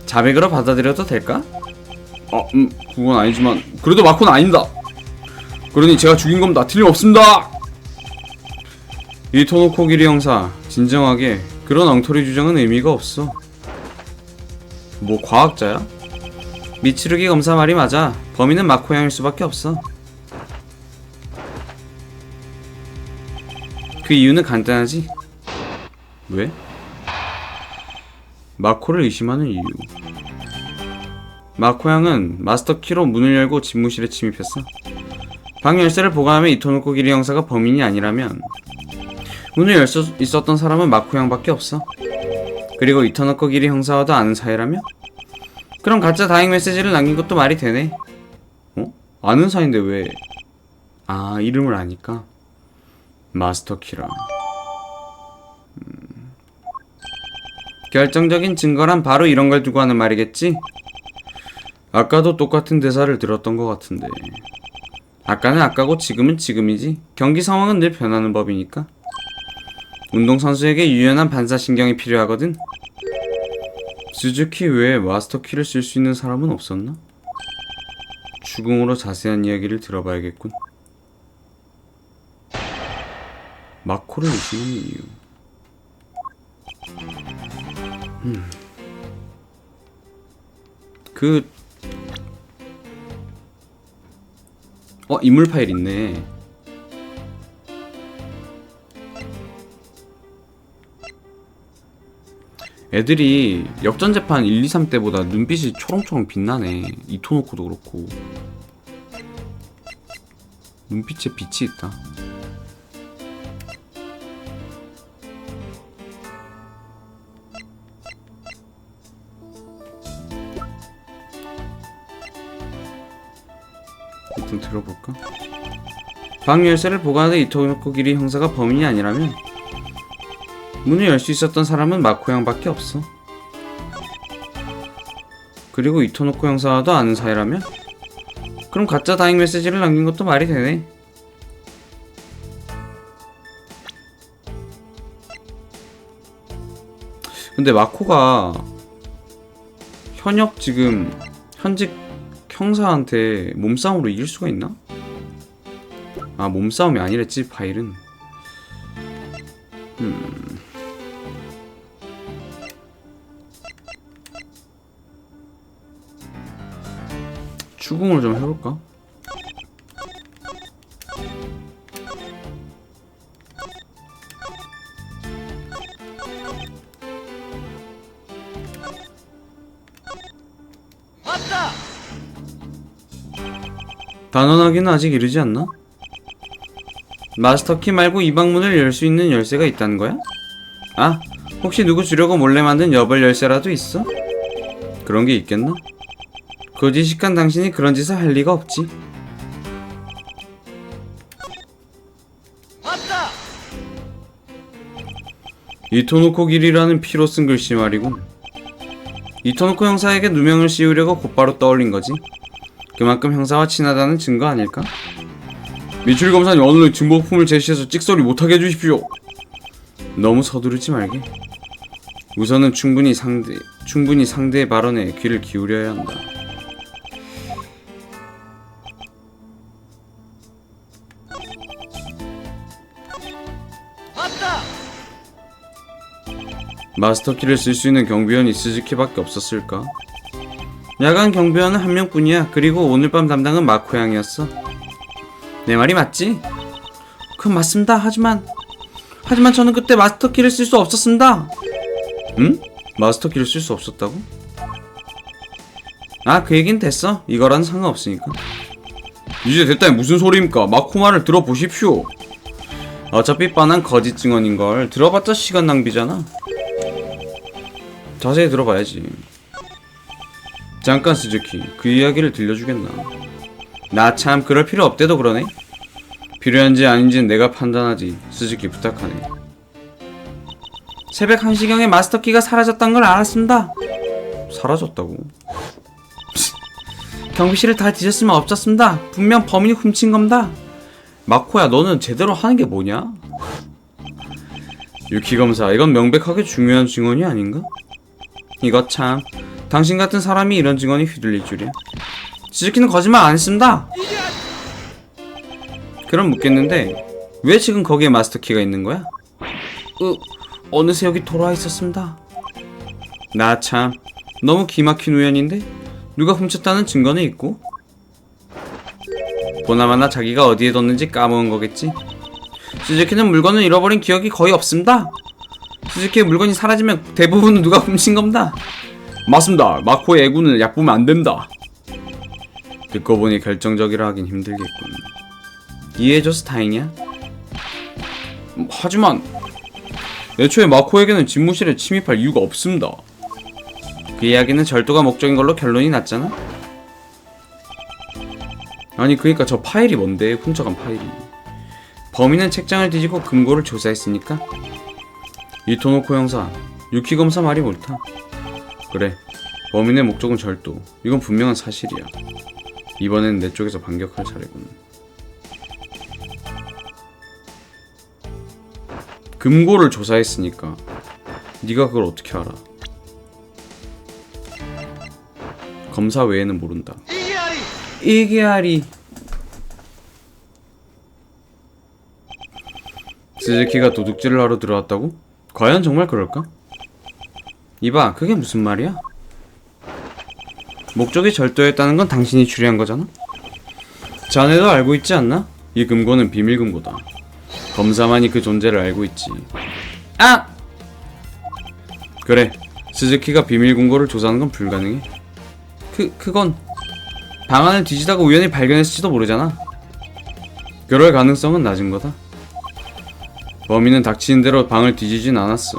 자백으로 받아들여도 될까? 그건 아니지만 그래도 마코는 아닙니다. 그러니 제가 죽인 겁니다. 틀림없습니다. 이토노코 기리 형사, 진정하게 그런 엉터리 주장은 의미가 없어. 뭐 과학자야? 미츠루기 검사 말이 맞아. 범인은 마코 양일 수밖에 없어. 그 이유는 간단하지. 왜? 마코를 의심하는 이유. 마코 양은 마스터 키로 문을 열고 집무실에 침입했어. 방 열쇠를 보관하며 이토노코 기리 형사가 범인이 아니라면 문을 열 수 있었던 사람은 마코 양밖에 없어. 그리고 이토노코 기리 형사와도 아는 사이라며? 그럼 가짜 다잉 메시지를 남긴 것도 말이 되네. 아는 사이인데 왜? 이름을 아니까. 마스터 키라. 결정적인 증거란 바로 이런 걸 두고 하는 말이겠지? 아까도 똑같은 대사를 들었던 것 같은데. 아까는 아까고 지금은 지금이지. 경기 상황은 늘 변하는 법이니까. 운동선수에게 유연한 반사신경이 필요하거든. 스즈키 외에 마스터키를 쓸 수 있는 사람은 없었나? 죽음으로 자세한 이야기를 들어봐야겠군. 마코를 의심하는 이유. 인물 파일 있네. 애들이 역전재판 1, 2, 3 때보다 눈빛이 초롱초롱 빛나네. 이토노코도 그렇고 눈빛에 빛이 있다. 일단 들어볼까? 방 열쇠를 보관하던 이토노코 기리 형사가 범인이 아니라면 문을 열 수 있었던 사람은 마코 형밖에 없어. 그리고 이토노코 형사와도 아는 사이라면? 그럼 가짜 다행 메시지를 남긴 것도 말이 되네. 근데 마코가 현역 지금 현직 형사한테 몸싸움으로 이길 수가 있나? 아, 몸싸움이 아니랬지 파일은. 추궁을 좀 해볼까? 왔다! 단언하기는 아직 이르지 않나? 마스터키 말고 이 방문을 열 수 있는 열쇠가 있다는 거야? 아, 혹시 누구 주려고 몰래 만든 여벌 열쇠라도 있어? 그런 게 있겠나? 거짓식한 당신이 그런 짓을 할 리가 없지. 왔다! 이토노코 길이라는 피로 쓴 글씨 말이군. 이토노코 형사에게 누명을 씌우려고 곧바로 떠올린 거지. 그만큼 형사와 친하다는 증거 아닐까? 미추리 검사님, 오늘은 증거품을 제시해서 찍소리 못하게 해주십시오. 너무 서두르지 말게. 우선은 충분히 상대의 발언에 귀를 기울여야 한다. 왔다! 마스터키를 쓸 수 있는 경비원이 스즈키밖에 없었을까? 야간 경비원은 한 명뿐이야. 그리고 오늘 밤 담당은 마코 양이었어. 내 말이 맞지? 그건 맞습니다. 하지만 저는 그때 마스터키를 쓸 수 없었습니다. 응? 마스터키를 쓸 수 없었다고? 아, 그 얘긴 됐어. 이거랑 상관없으니까. 이제 됐다니 무슨 소리입니까? 마코 말을 들어보십시오. 어차피 뻔한 거짓 증언인걸. 들어봤자 시간 낭비잖아. 자세히 들어봐야지. 잠깐 스즈키, 그 이야기를 들려주겠나? 나 참 그럴 필요 없대도 그러네. 필요한지 아닌지는 내가 판단하지. 스즈키 부탁하네. 새벽 1시경에 마스터키가 사라졌던 걸 알았습니다. 사라졌다고? 경비실을 다 뒤졌으면 없었습니다. 분명 범인이 훔친 겁니다. 마코야, 너는 제대로 하는 게 뭐냐? 유키 검사, 이건 명백하게 중요한 증언이 아닌가? 이거 참, 당신 같은 사람이 이런 증언이 휘둘릴 줄이야. 스즈키는 거짓말 안 했습니다. 그럼 묻겠는데 왜 지금 거기에 마스터키가 있는 거야? 어느새 여기 돌아와 있었습니다. 나 참, 너무 기막힌 우연인데 누가 훔쳤다는 증거는 있고? 보나마나 자기가 어디에 뒀는지 까먹은 거겠지? 스즈키는 물건을 잃어버린 기억이 거의 없습니다. 스즈키의 물건이 사라지면 대부분은 누가 훔친 겁니다. 맞습니다. 마코의 애군은 얕보면 안 됩니다. 듣고 보니 결정적이라 하긴 힘들겠군. 이해해줘서 다행이야. 하지만 애초에 마코에게는 집무실에 침입할 이유가 없습니다. 그 이야기는 절도가 목적인 걸로 결론이 났잖아? 아니, 그니까 저 파일이 뭔데? 훔쳐간 파일이. 범인은 책장을 뒤지고 금고를 조사했으니까? 이토노코 형사, 유키 검사 말이 옳다. 그래, 범인의 목적은 절도. 이건 분명한 사실이야. 이번엔 내 쪽에서 반격할 차례군. 금고를 조사했으니까 네가 그걸 어떻게 알아? 검사 외에는 모른다. 이게아리. 스즈키가 도둑질을 하러 들어왔다고? 과연 정말 그럴까? 이봐, 그게 무슨 말이야? 목적이 절도였다는 건 당신이 추리한 거잖아? 자네도 알고 있지 않나? 이 금고는 비밀 금고다. 검사만이 그 존재를 알고 있지. 아! 그래, 스즈키가 비밀 금고를 조사하는 건 불가능해. 그건 방안을 뒤지다가 우연히 발견했을지도 모르잖아. 그럴 가능성은 낮은 거다. 범인은 닥치는 대로 방을 뒤지진 않았어.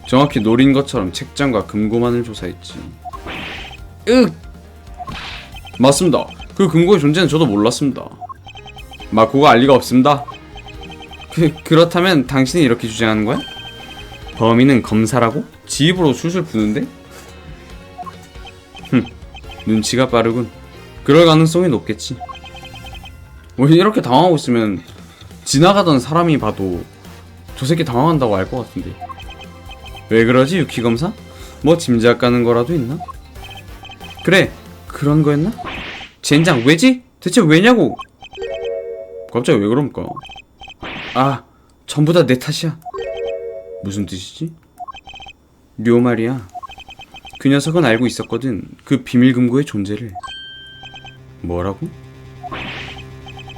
정확히 노린 것처럼 책장과 금고만을 조사했지. 맞습니다. 그 금고의 존재는 저도 몰랐습니다. 마코가 알 리가 없습니다. 그렇다면 당신이 이렇게 주장하는 거야? 범인은 검사라고? 지 입으로 술술 푸는데? 눈치가 빠르군. 그럴 가능성이 높겠지. 이렇게 당황하고 있으면 지나가던 사람이 봐도 저 새끼 당황한다고 알 것 같은데. 왜 그러지, 유키 검사? 뭐 짐작 가는 거라도 있나? 그래, 그런 거였나? 젠장, 왜지? 대체 왜냐고? 갑자기 왜 그럽니까? 아, 전부 다 내 탓이야. 무슨 뜻이지? 료 말이야. 그 녀석은 알고 있었거든. 그 비밀 금고의 존재를. 뭐라고?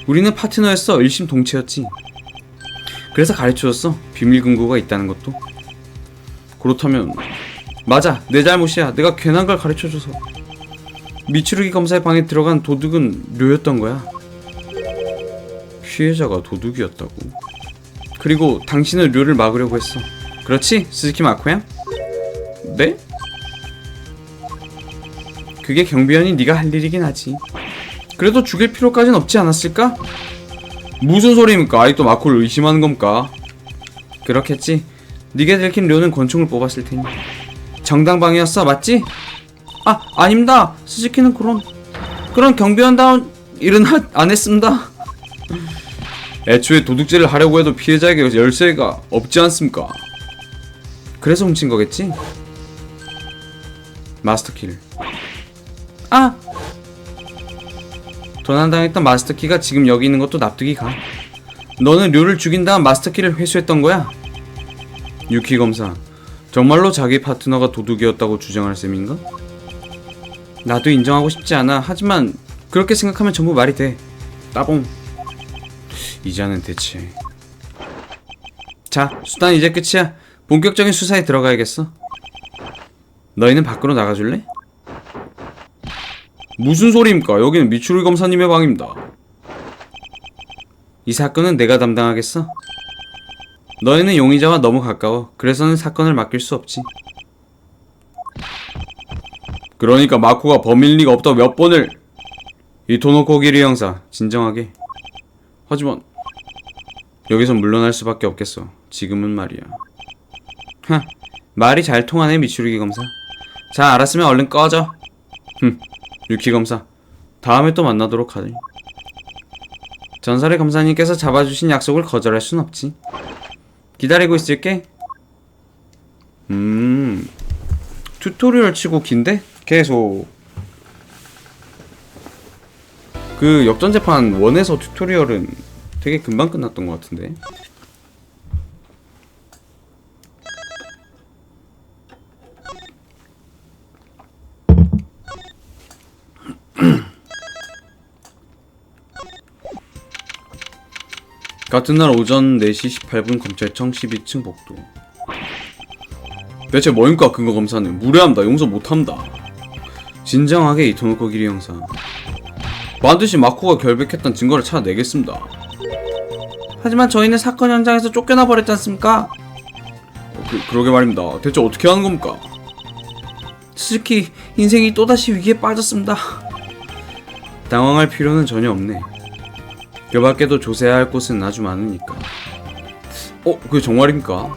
우리는 파트너였어. 일심동체였지. 그래서 가르쳐줬어. 비밀 금고가 있다는 것도. 그렇다면 맞아, 내 잘못이야. 내가 괜한 걸 가르쳐줘서. 미츠루기 검사의 방에 들어간 도둑은 료였던 거야. 피해자가 도둑이었다고? 그리고 당신은 료를 막으려고 했어. 그렇지, 스즈키 마코야? 네? 그게 경비원이 네가 할 일이긴 하지. 그래도 죽일 필요까진 없지 않았을까? 무슨 소리입니까? 아직도 마코를 의심하는 겁니까? 그렇겠지. 네가 들킨 료는 권총을 뽑았을 테니. 정당방위였어, 맞지? 아, 아닙니다. 스즈키는 그런 경비원다운 일은 안 했습니다. 애초에 도둑질을 하려고 해도 피해자에게 열쇠가 없지 않습니까? 그래서 훔친 거겠지? 마스터키를. 아! 도난당했던 마스터키가 지금 여기 있는 것도 납득이 가. 너는 료를 죽인 다음 마스터키를 회수했던 거야? 유키 검사, 정말로 자기 파트너가 도둑이었다고 주장할 셈인가? 나도 인정하고 싶지 않아. 하지만 그렇게 생각하면 전부 말이 돼. 따봉. 이자는 대체. 자, 수단 이제 끝이야. 본격적인 수사에 들어가야겠어. 너희는 밖으로 나가줄래? 무슨 소리입니까? 여기는 미츠루기 검사님의 방입니다. 이 사건은 내가 담당하겠어. 너희는 용의자와 너무 가까워. 그래서는 사건을 맡길 수 없지. 그러니까 마코가 범인일 리가 없다고 몇 번을. 이토노코 기리 형사, 진정하게. 하지만 여기서 물러날 수밖에 없겠어. 지금은 말이야. 말이 잘 통하네, 미츠루기 검사. 자, 알았으면 얼른 꺼져. 유키 검사, 다음에 또 만나도록 하지. 전설의 검사님께서 잡아주신 약속을 거절할 순 없지. 기다리고 있을게. 튜토리얼 치고 긴데? 계속 그 역전재판 1에서 튜토리얼은 되게 금방 끝났던 것 같은데. 같은 날 오전 4시 18분 검찰청 12층 복도. 대체 뭐입니까 근거 검사는? 무례합니다. 용서 못합니다. 진정하게 이토노코 기리 형사. 반드시 마코가 결백했던 증거를 찾아내겠습니다. 하지만 저희는 사건 현장에서 쫓겨나 버렸지 않습니까? 그러게 말입니다. 대체 어떻게 하는 겁니까? 스즈키 인생이 또다시 위기에 빠졌습니다. 당황할 필요는 전혀 없네. 그 밖에도 조사해야 할 곳은 아주 많으니까. 그게 정말입니까?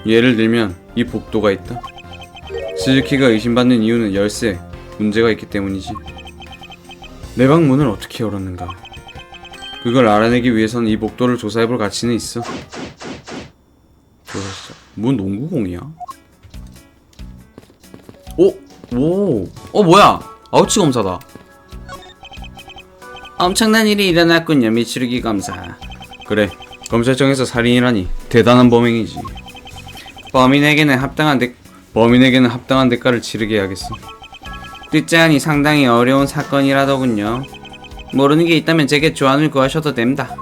예를 들면 이 복도가 있다. 스즈키가 의심받는 이유는 열쇠, 문제가 있기 때문이지. 내 방 문을 어떻게 열었는가. 그걸 알아내기 위해서는 이 복도를 조사해볼 가치는 있어. 뭔 농구공이야? 뭐야? 아우치 검사다. 엄청난 일이 일어났군요, 미츠루기 검사. 그래, 검찰청에서 살인이라니 대단한 범행이지. 범인에게는 합당한 대가를 치르게 해야겠어. 듣지 않니 상당히 어려운 사건이라더군요. 모르는 게 있다면 제게 조언을 구하셔도 됩니다.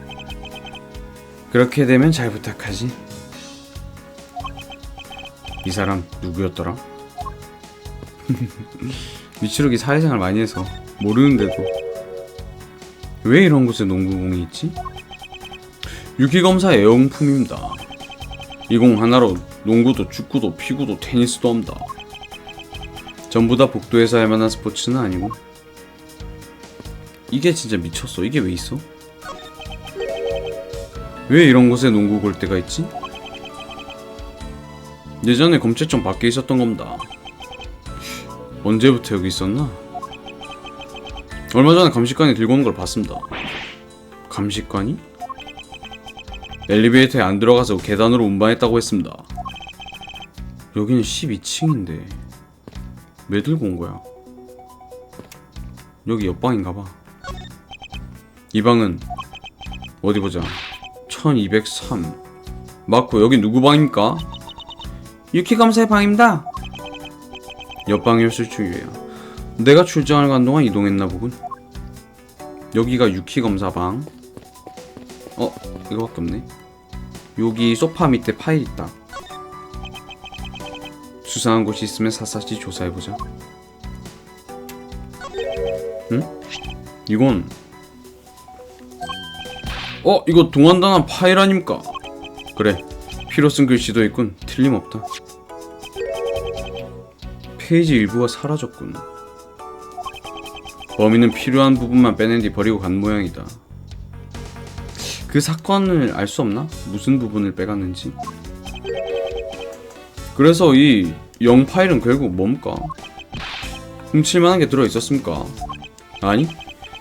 그렇게 되면 잘 부탁하지. 이 사람 누구였더라? 미추룩이 사회생활 많이 해서 모르는데도 왜 이런 곳에 농구공이 있지? 유키검사 애용품입니다. 이 공 하나로 농구도 축구도 피구도 테니스도 한다. 전부 다 복도에서 할 만한 스포츠는 아니고. 이게 진짜 미쳤어. 이게 왜 있어? 왜 이런 곳에 농구 골대가 있지? 예전에 검찰청 밖에 있었던 겁니다. 언제부터 여기 있었나? 얼마 전에 감식관이 들고 오는 걸 봤습니다. 감식관이? 엘리베이터에 안 들어가서 계단으로 운반했다고 했습니다. 여기는 12층인데 왜 들고 온 거야? 여기 옆방인가봐. 이 방은 어디 보자. 1203 맞고 여기 누구 방입니까? 유키검사의 방입니다. 옆방이었을 줄이에요. 내가 출장을 간 동안 이동했나 보군. 여기가 유키검사 방. 이거밖에 없네. 여기 소파 밑에 파일 있다. 수상한 곳이 있으면 샅샅이 조사해보자. 응? 이건 이거 동안단한 파일 아닙니까? 그래, 피로 쓴 글씨도 있군. 틀림없다. 페이지 일부가 사라졌군. 범인은 필요한 부분만 빼낸 뒤 버리고 간 모양이다. 그 사건을 알 수 없나? 무슨 부분을 빼갔는지. 그래서 이 0 파일은 결국 뭡니까? 훔칠만한 게 들어있었습니까? 아니,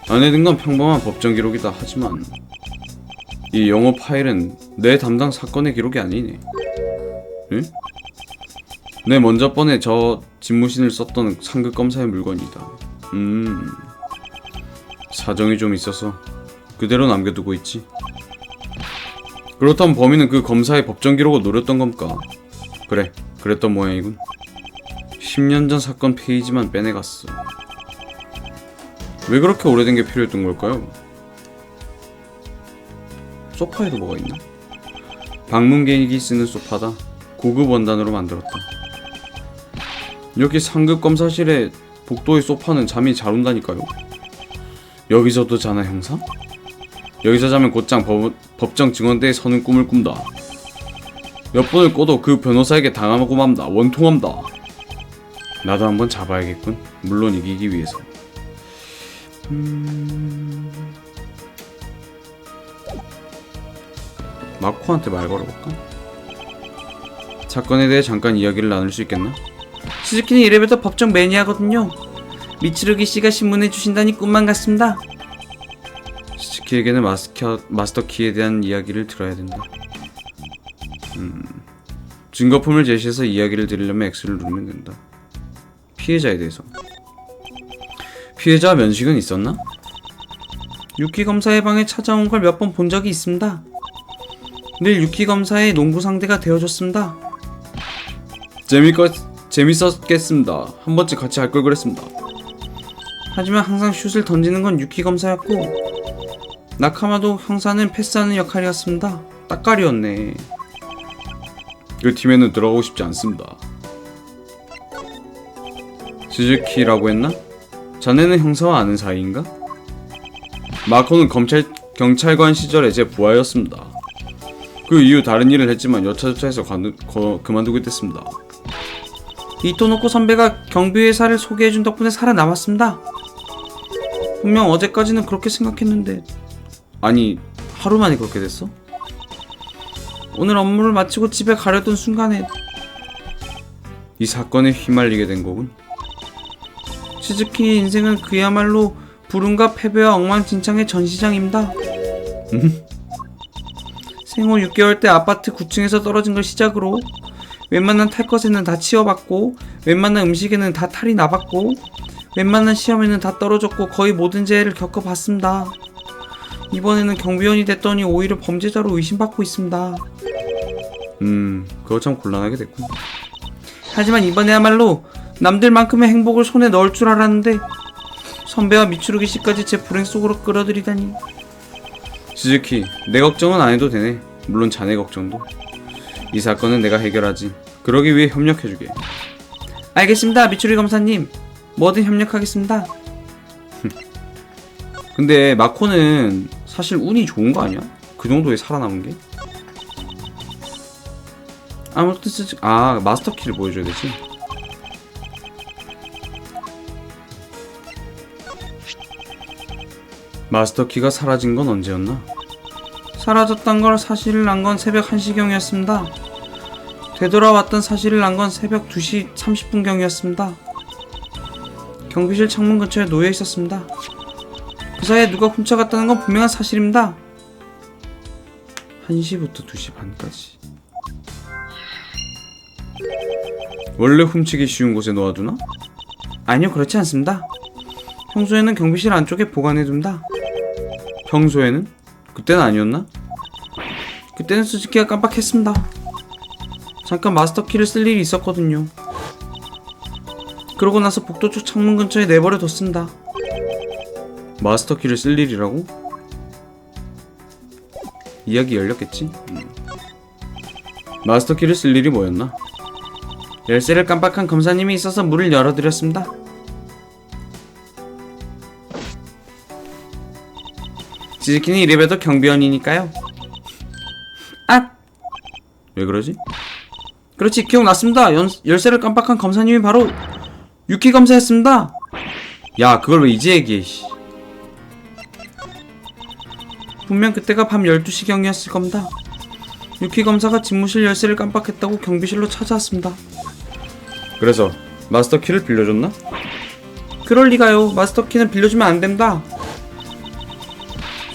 안에 든 건 평범한 법정 기록이다. 하지만 이 영어 파일은 내 담당 사건의 기록이 아니네. 응? 내 먼저 번에 저 집무신을 썼던 상급검사의 물건이다. 사정이 좀 있어서 그대로 남겨두고 있지. 그렇다면 범인은 그 검사의 법정 기록을 노렸던 겁니까? 그래, 그랬던 모양이군. 10년 전 사건 페이지만 빼내갔어. 왜 그렇게 오래된 게 필요했던 걸까요? 소파에도 뭐가 있나? 방문객이 쓰는 소파다. 고급 원단으로 만들었다. 여기 상급 검사실에 복도의 소파는 잠이 잘 온다니까요. 여기서도 자나 형사? 여기서 자면 곧장 법정 증언대에 서는 꿈을 꾼다. 몇 번을 꿔도 그 변호사에게 당하고 맙다. 원통합니다. 나도 한번 잡아야겠군. 물론 이기기 위해서. 마코한테 말 걸어볼까? 사건에 대해 잠깐 이야기를 나눌 수 있겠나? 스즈키는 이래봬도 법정 매니아거든요. 미츠루기 씨가 신문해 주신다니 꿈만 같습니다. 스즈키에게는 마스터 키에 대한 이야기를 들어야 된다. 증거품을 제시해서 이야기를 드리려면 X를 누르면 된다. 피해자에 대해서. 피해자 면식은 있었나? 유키 검사의 방에 찾아온 걸 몇 번 본 적이 있습니다. 늘 유키 검사의 농구 상대가 되어줬습니다. 재밌었겠습니다. 한 번쯤 같이 할 걸 그랬습니다. 하지만 항상 슛을 던지는 건 유키 검사였고 나카마도 형사는 패스하는 역할이었습니다. 딱깔이었네. 그 팀에는 들어가고 싶지 않습니다. 스즈키라고 했나? 자네는 형사와 아는 사이인가? 마코는 경찰관 시절에 제 부하였습니다. 그 이후 다른 일을 했지만 여차저차해서 그만두게 됐습니다. 이토노코 선배가 경비회사를 소개해준 덕분에 살아남았습니다. 분명 어제까지는 그렇게 생각했는데 아니, 하루 만에 그렇게 됐어? 오늘 업무를 마치고 집에 가려던 순간에 이 사건에 휘말리게 된 거군. 스즈키의 인생은 그야말로 불운과 패배와 엉망진창의 전시장입니다. 생후 6개월 때 아파트 9층에서 떨어진 걸 시작으로 웬만한 탈 것에는 다 치워봤고 웬만한 음식에는 다 탈이 나봤고 웬만한 시험에는 다 떨어졌고 거의 모든 재해를 겪어봤습니다. 이번에는 경비원이 됐더니 오히려 범죄자로 의심받고 있습니다. 그거 참 곤란하게 됐군. 하지만 이번에야말로 남들만큼의 행복을 손에 넣을 줄 알았는데 선배와 미츠루기 씨까지 제 불행 속으로 끌어들이다니. 스즈키, 내 걱정은 안 해도 되네. 물론 자네 걱정도. 이 사건은 내가 해결하지. 그러기 위해 협력해주게. 알겠습니다, 미추리 검사님. 뭐든 협력하겠습니다. 근데 마코는 사실 운이 좋은 거 아니야? 그 정도에 살아남은 게? 아무튼 마스터 키를 보여줘야 되지. 마스터 키가 사라진 건 언제였나? 사라졌던 걸 사실을 난 건 새벽 1시경이었습니다. 되돌아왔던 사실을 난 건 새벽 2시 30분경이었습니다. 경비실 창문 근처에 놓여 있었습니다. 그 사이에 누가 훔쳐갔다는 건 분명한 사실입니다. 1시부터 2시 반까지. 원래 훔치기 쉬운 곳에 놓아두나? 아니요, 그렇지 않습니다. 평소에는 경비실 안쪽에 보관해둔다. 평소에는? 그때는 아니었나? 그때는 스즈키가 깜빡했습니다. 잠깐 마스터 키를 쓸 일이 있었거든요. 그러고 나서 복도 쪽 창문 근처에 내버려 뒀습니다. 마스터 키를 쓸 일이라고? 이야기 열렸겠지? 마스터 키를 쓸 일이 뭐였나? 열쇠를 깜빡한 검사님이 있어서 문을 열어드렸습니다. 스즈키는 이래봬도 경비원이니까요. 아! 왜 그러지? 그렇지, 기억났습니다. 열쇠를 깜빡한 검사님이 바로 유키 검사였습니다. 야, 그걸 왜 이제 얘기해, 씨. 분명 그때가 밤 12시경이었을 겁니다. 유키 검사가 집무실 열쇠를 깜빡했다고 경비실로 찾아왔습니다. 그래서 마스터 키를 빌려줬나? 그럴 리가요. 마스터 키는 빌려주면 안 된다.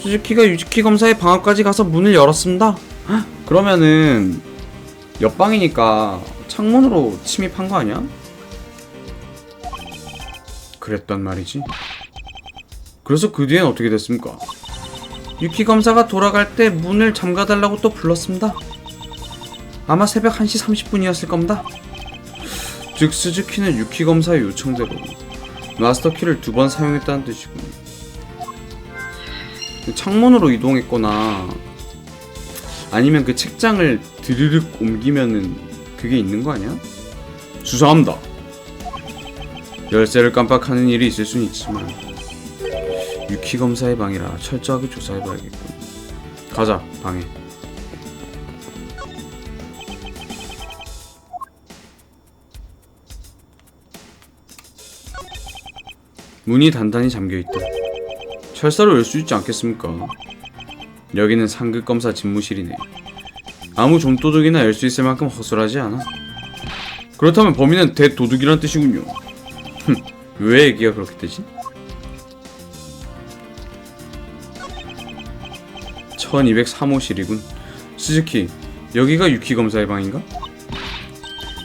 스즈키가 유키 검사의 방학까지 가서 문을 열었습니다. 그러면은 옆방이니까 창문으로 침입한 거 아니야? 그랬단 말이지. 그래서 그 뒤엔 어떻게 됐습니까? 유키 검사가 돌아갈 때 문을 잠가달라고 또 불렀습니다. 아마 새벽 1시 30분이었을 겁니다. 즉 스즈키는 유키 검사의 요청대로 마스터 키를 2번 사용했다는 뜻이군. 창문으로 이동했거나 아니면 그 책장을 드르륵 옮기면은 그게 있는 거 아니야? 수사합니다. 열쇠를 깜빡하는 일이 있을 순 있지만 유키 검사의 방이라 철저하게 조사해봐야겠군. 가자, 방에. 문이 단단히 잠겨있다. 철사로 열 수 있지 않겠습니까? 여기는 상급 검사 집무실이네. 아무 좀도둑이나 열 수 있을 만큼 허술하지 않아. 그렇다면 범인은 대도둑이란 뜻이군요. 왜 얘기가 그렇게 되지? 1203호실이군. 스즈키, 여기가 유키 검사의 방인가?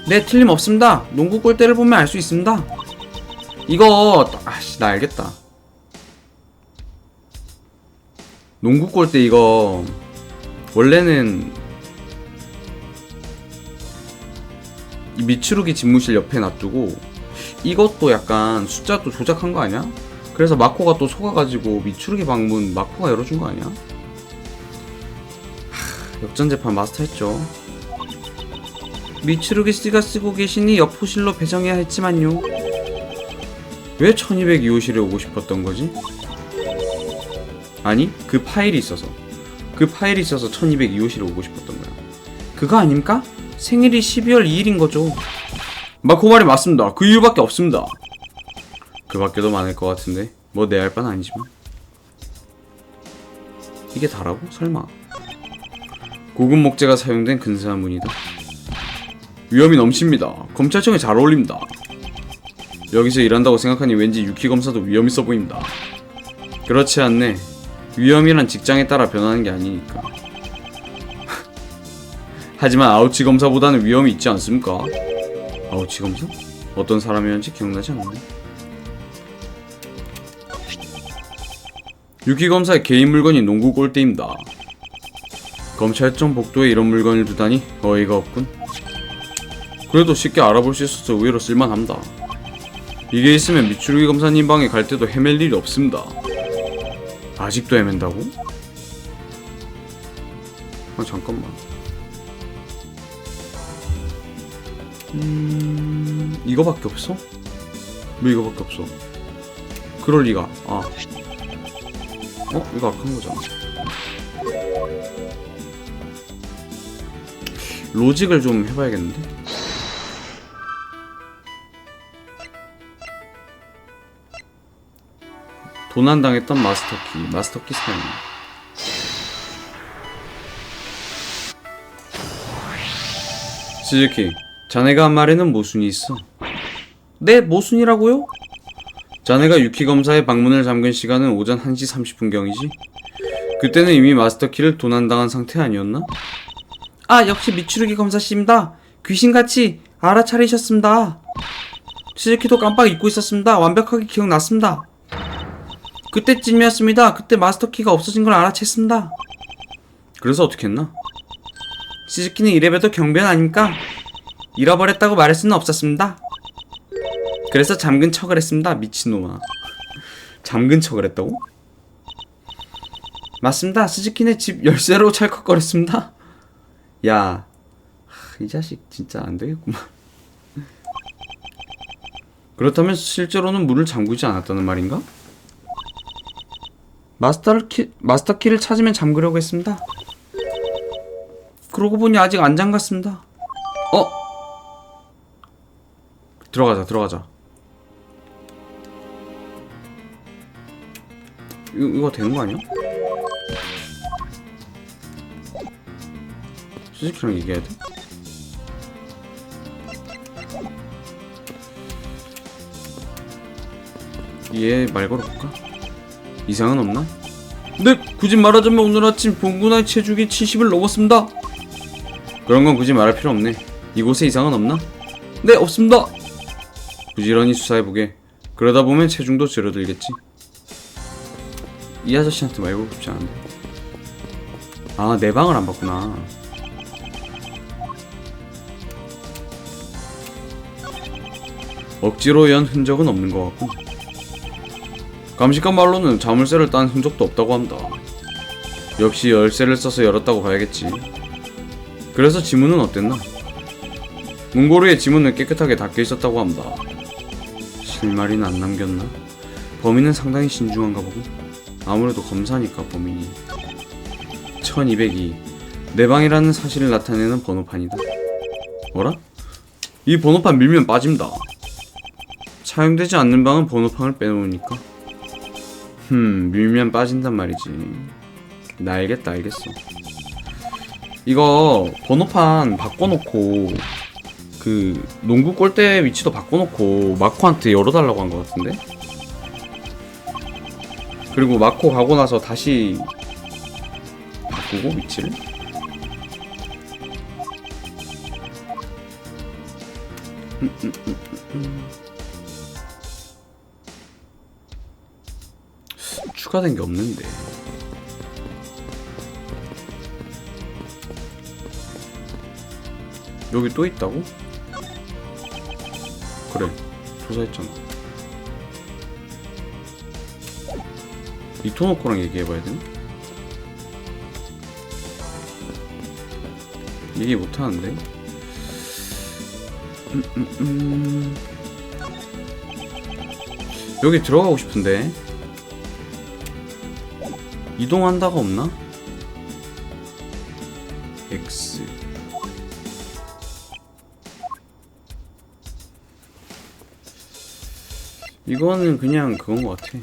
네, 틀림없습니다. 농구 골대를 보면 알 수 있습니다. 이거 나 알겠다. 농구 골대 이거 원래는 이 미츠루기 집무실 옆에 놔두고 이것도 약간 숫자도 조작한 거 아니야? 그래서 마코가 또 속아가지고 미츠루기 방문 마코가 열어준 거 아니야? 역전재판 마스터했죠. 미츠루기 씨가 쓰고 계시니 옆 호실로 배정해야 했지만요. 왜 1202호실에 오고 싶었던 거지? 아니, 그 파일이 있어서 1202호실에 오고 싶었던 거야. 그거 아닙니까? 생일이 12월 2일인 거죠. 마코 말이 맞습니다. 그 이유밖에 없습니다. 그 밖에도 많을 것 같은데 뭐 내 알 바는 아니지만. 이게 다라고? 설마. 고급 목재가 사용된 근사한 문이다. 위험이 넘칩니다. 검찰청에 잘 어울립니다. 여기서 일한다고 생각하니 왠지 유키 검사도 위험 있어 보인다. 그렇지 않네. 위험이란 직장에 따라 변하는 게 아니니까. 하지만 아우치 검사보다는 위험이 있지 않습니까? 아우치 검사? 어떤 사람이었는지 기억나지 않네. 유키 검사의 개인 물건이 농구 골대입니다. 검찰청 복도에 이런 물건을 두다니 어이가 없군. 그래도 쉽게 알아볼 수 있어서 의외로 쓸만합니다. 이게 있으면 미츠루기 검사님 방에 갈 때도 헤맬 일이 없습니다. 아직도 헤맨다고? 잠깐만. 이거밖에 없어? 왜 이거밖에 없어? 그럴 리가. 아, 이거 아까 한 거잖아. 로직을 좀 해봐야겠는데? 도난당했던 마스터키 사용. 스즈키, 자네가 한 말에는 모순이 있어. 네, 모순이라고요? 자네가 유키 검사의 방문을 잠근 시간은 오전 1시 30분경이지? 그때는 이미 마스터키를 도난당한 상태 아니었나? 아, 역시 미추루기 검사씨입니다. 귀신같이 알아차리셨습니다. 스즈키도 깜빡 잊고 있었습니다. 완벽하게 기억났습니다. 그때쯤이었습니다. 그때 마스터키가 없어진 걸 알아챘습니다. 그래서 어떻게 했나? 스즈키는 이래봬도 경비원 아닙니까? 잃어버렸다고 말할 수는 없었습니다. 그래서 잠근 척을 했습니다. 미친놈아. 잠근 척을 했다고? 맞습니다. 스즈키네 집 열쇠로 찰컥거렸습니다. 야, 이 자식 진짜 안 되겠구만. 그렇다면 실제로는 문을 잠그지 않았다는 말인가? 마스터키를 찾으면 잠그려고 했습니다. 그러고 보니 아직 안 잠갔습니다. 들어가자. 이거 되는 거 아니야? 수직이랑 얘기해야 돼? 얘 말 걸어볼까? 이상은 없나? 네, 굳이 말하자면 오늘 아침 봉구나의 체중이 70을 넘었습니다. 그런 건 굳이 말할 필요 없네. 이곳에 이상은 없나? 네, 없습니다. 부지런히 수사해보게. 그러다 보면 체중도 줄어들겠지. 이 아저씨한테 말 걸고 싶지 않은데. 아, 내 방을 안 봤구나. 억지로 연 흔적은 없는 것 같고, 감식한 말로는 자물쇠를 딴 흔적도 없다고 한다. 역시 열쇠를 써서 열었다고 봐야겠지. 그래서 지문은 어땠나? 문고리의 지문은 깨끗하게 닫혀 있었다고 한다. 실마리는 안 남겼나? 범인은 상당히 신중한가 보고. 아무래도 검사니까 범인이. 1202. 내 방이라는 사실을 나타내는 번호판이다. 뭐라? 이 번호판 밀면 빠집니다. 사용되지 않는 방은 번호판을 빼놓으니까. 밀면 빠진단 말이지. 나 알겠어. 이거 번호판 바꿔놓고 그 농구 골대 위치도 바꿔놓고 마코한테 열어달라고 한 것 같은데? 그리고 마코 가고 나서 다시 바꾸고 위치를? 추가된 게 없는데. 여기 또 있다고? 그래, 조사했잖아. 이토노코랑 얘기해봐야 되나? 얘기 못하는데? 여기 들어가고 싶은데? 이동한다가 없나? X. 이거는 그냥 그건 것 같아.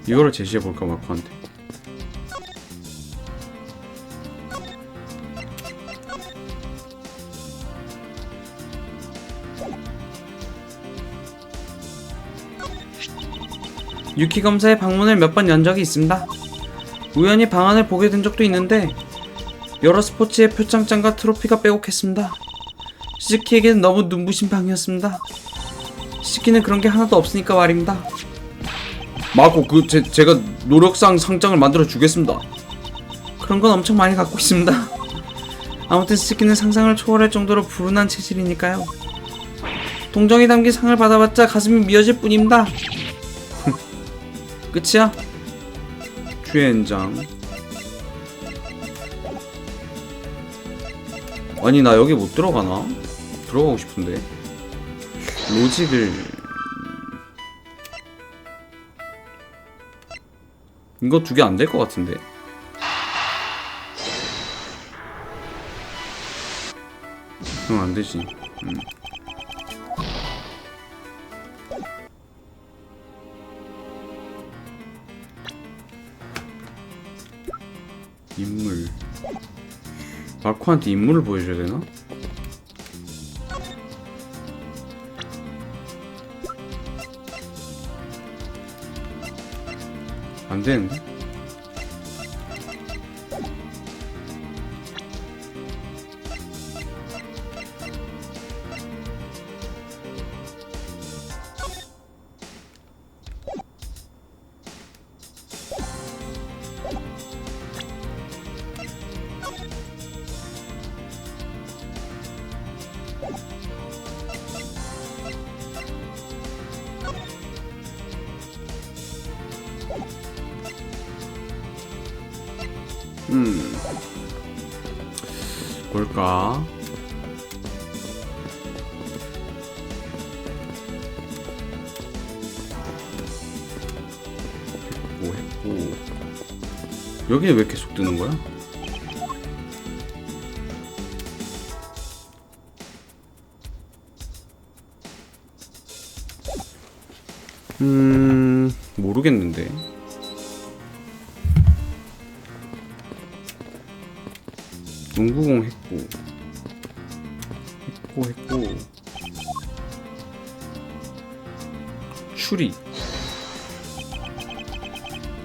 이거를 제시해볼까, 마코한테. 유키 검사의 방문을 몇 번 연 적이 있습니다. 우연히 방안을 보게 된 적도 있는데 여러 스포츠의 표창장과 트로피가 빼곡했습니다. 시즈키에게는 너무 눈부신 방이었습니다. 시즈키는 그런 게 하나도 없으니까 말입니다. 마코, 제가 노력상 상장을 만들어 주겠습니다. 그런 건 엄청 많이 갖고 있습니다. 아무튼 시즈키는 상상을 초월할 정도로 불운한 체질이니까요. 동정이 담긴 상을 받아봤자 가슴이 미어질 뿐입니다. 끝이야? 젠장. 아니 나 여기 못 들어가나? 들어가고 싶은데. 로직을 이거 2개 안 될 것 같은데. 응, 안 되지. 인물. 마코한테 인물을 보여줘야 되나? 안 되는데? 뭘까? 뭐 했고 여기에 왜 계속 뜨는 거야? 모르겠는데. 농구공 했고 추리.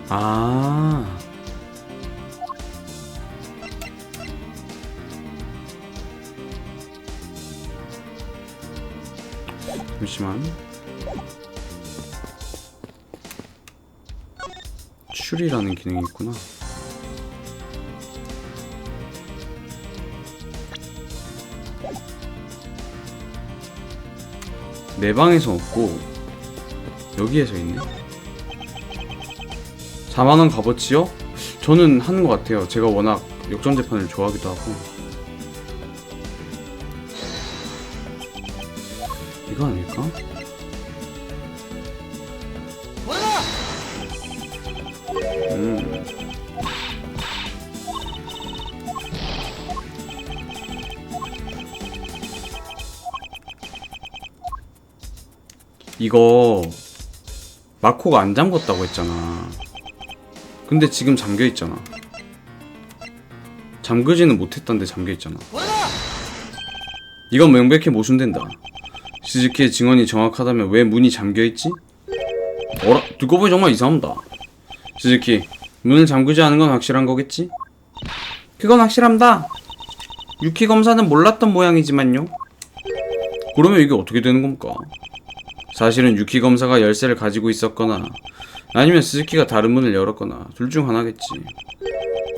아 잠시만. 추리라는 기능이 있구나. 내 방에서 없고 여기에서 있네. 4만원 값어치요? 저는 하는 것 같아요. 제가 워낙 역전재판을 좋아하기도 하고. 이거 아닐까? 이거 마코가 안 잠궜다고 했잖아. 근데 지금 잠겨있잖아. 잠그지는 못했던데 잠겨있잖아. 이건 명백히 모순된다. 스즈키의 증언이 정확하다면 왜 문이 잠겨있지? 어라? 듣고 보니 정말 이상합니다. 스즈키, 문을 잠그지 않은 건 확실한 거겠지? 그건 확실합니다. 유키 검사는 몰랐던 모양이지만요. 그러면 이게 어떻게 되는 겁니까? 사실은 유키 검사가 열쇠를 가지고 있었거나 아니면 스즈키가 다른 문을 열었거나 둘 중 하나겠지.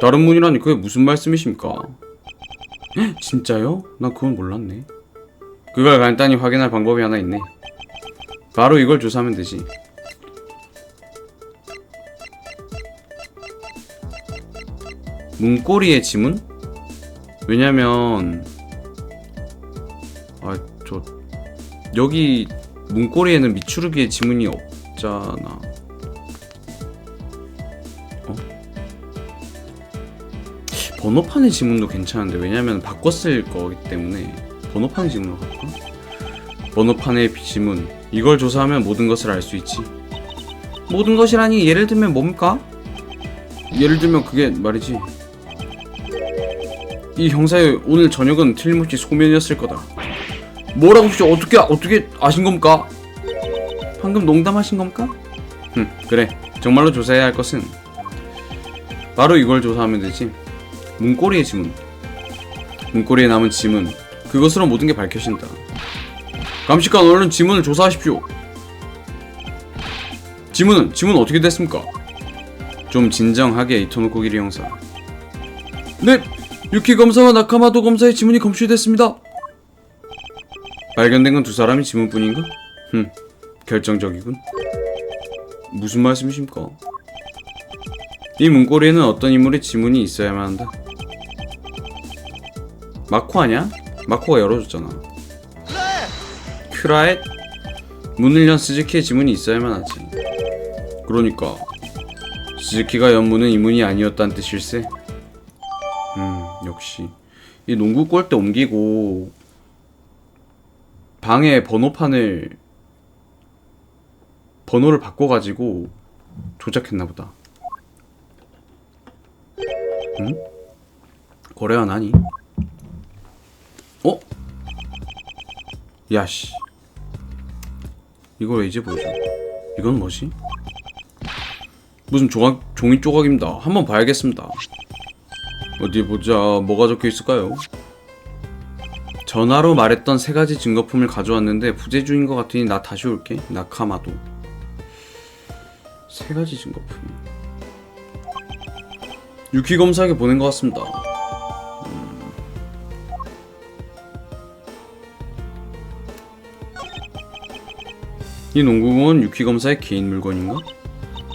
다른 문이라니 그게 무슨 말씀이십니까? 헉, 진짜요? 난 그건 몰랐네. 그걸 간단히 확인할 방법이 하나 있네. 바로 이걸 조사하면 되지. 문고리의 지문? 왜냐면 여기 문고리에는 미추루기의 지문이 없잖아. 번호판의 지문도 괜찮은데 왜냐면 바꿨을 거기 때문에 번호판의 지문으로 갈까? 번호판의 지문, 이걸 조사하면 모든 것을 알 수 있지. 모든 것이라니 예를 들면 뭡니까? 예를 들면 그게 말이지, 이 형사의 오늘 저녁은 틀림없이 소면이었을 거다. 뭐라고 혹시 어떻게 아신 겁니까? 방금 농담하신 겁니까? 그래, 정말로 조사해야 할 것은 바로 이걸 조사하면 되지. 문고리의 지문, 문고리에 남은 지문, 그것으로 모든 게 밝혀진다. 감식관, 얼른 지문을 조사하십시오. 지문 어떻게 됐습니까? 좀 진정하게, 이토노코기리 형사. 네! 유키 검사와 나카마도 검사의 지문이 검출됐습니다. 발견된 건 두 사람이 지문뿐인가? 결정적이군. 무슨 말씀이십니까? 이 문고리에는 어떤 인물의 지문이 있어야만 한다. 마코 아냐? 마코가 열어줬잖아. 큐라엣? 문을 연 스즈키의 지문이 있어야만 하지. 그러니까 스즈키가 연 문은 이 문이 아니었다는 뜻일세. 역시 이 농구 골대 옮기고 방에 번호판을 번호를 바꿔가지고 조작했나보다. 응? 거래가 나니? 어? 야씨, 이걸 왜 이제 보여줘? 이건 뭐지? 무슨 종이 조각입니다. 한번 봐야겠습니다. 어디 보자. 뭐가 적혀 있을까요? 전화로 말했던 3가지 증거품을 가져왔는데 부재중인 것 같으니 나 다시 올게. 나카마도. 3가지 증거품. 유키 검사에게 보낸 것 같습니다. 이 농구공은 유키 검사의 개인 물건인가?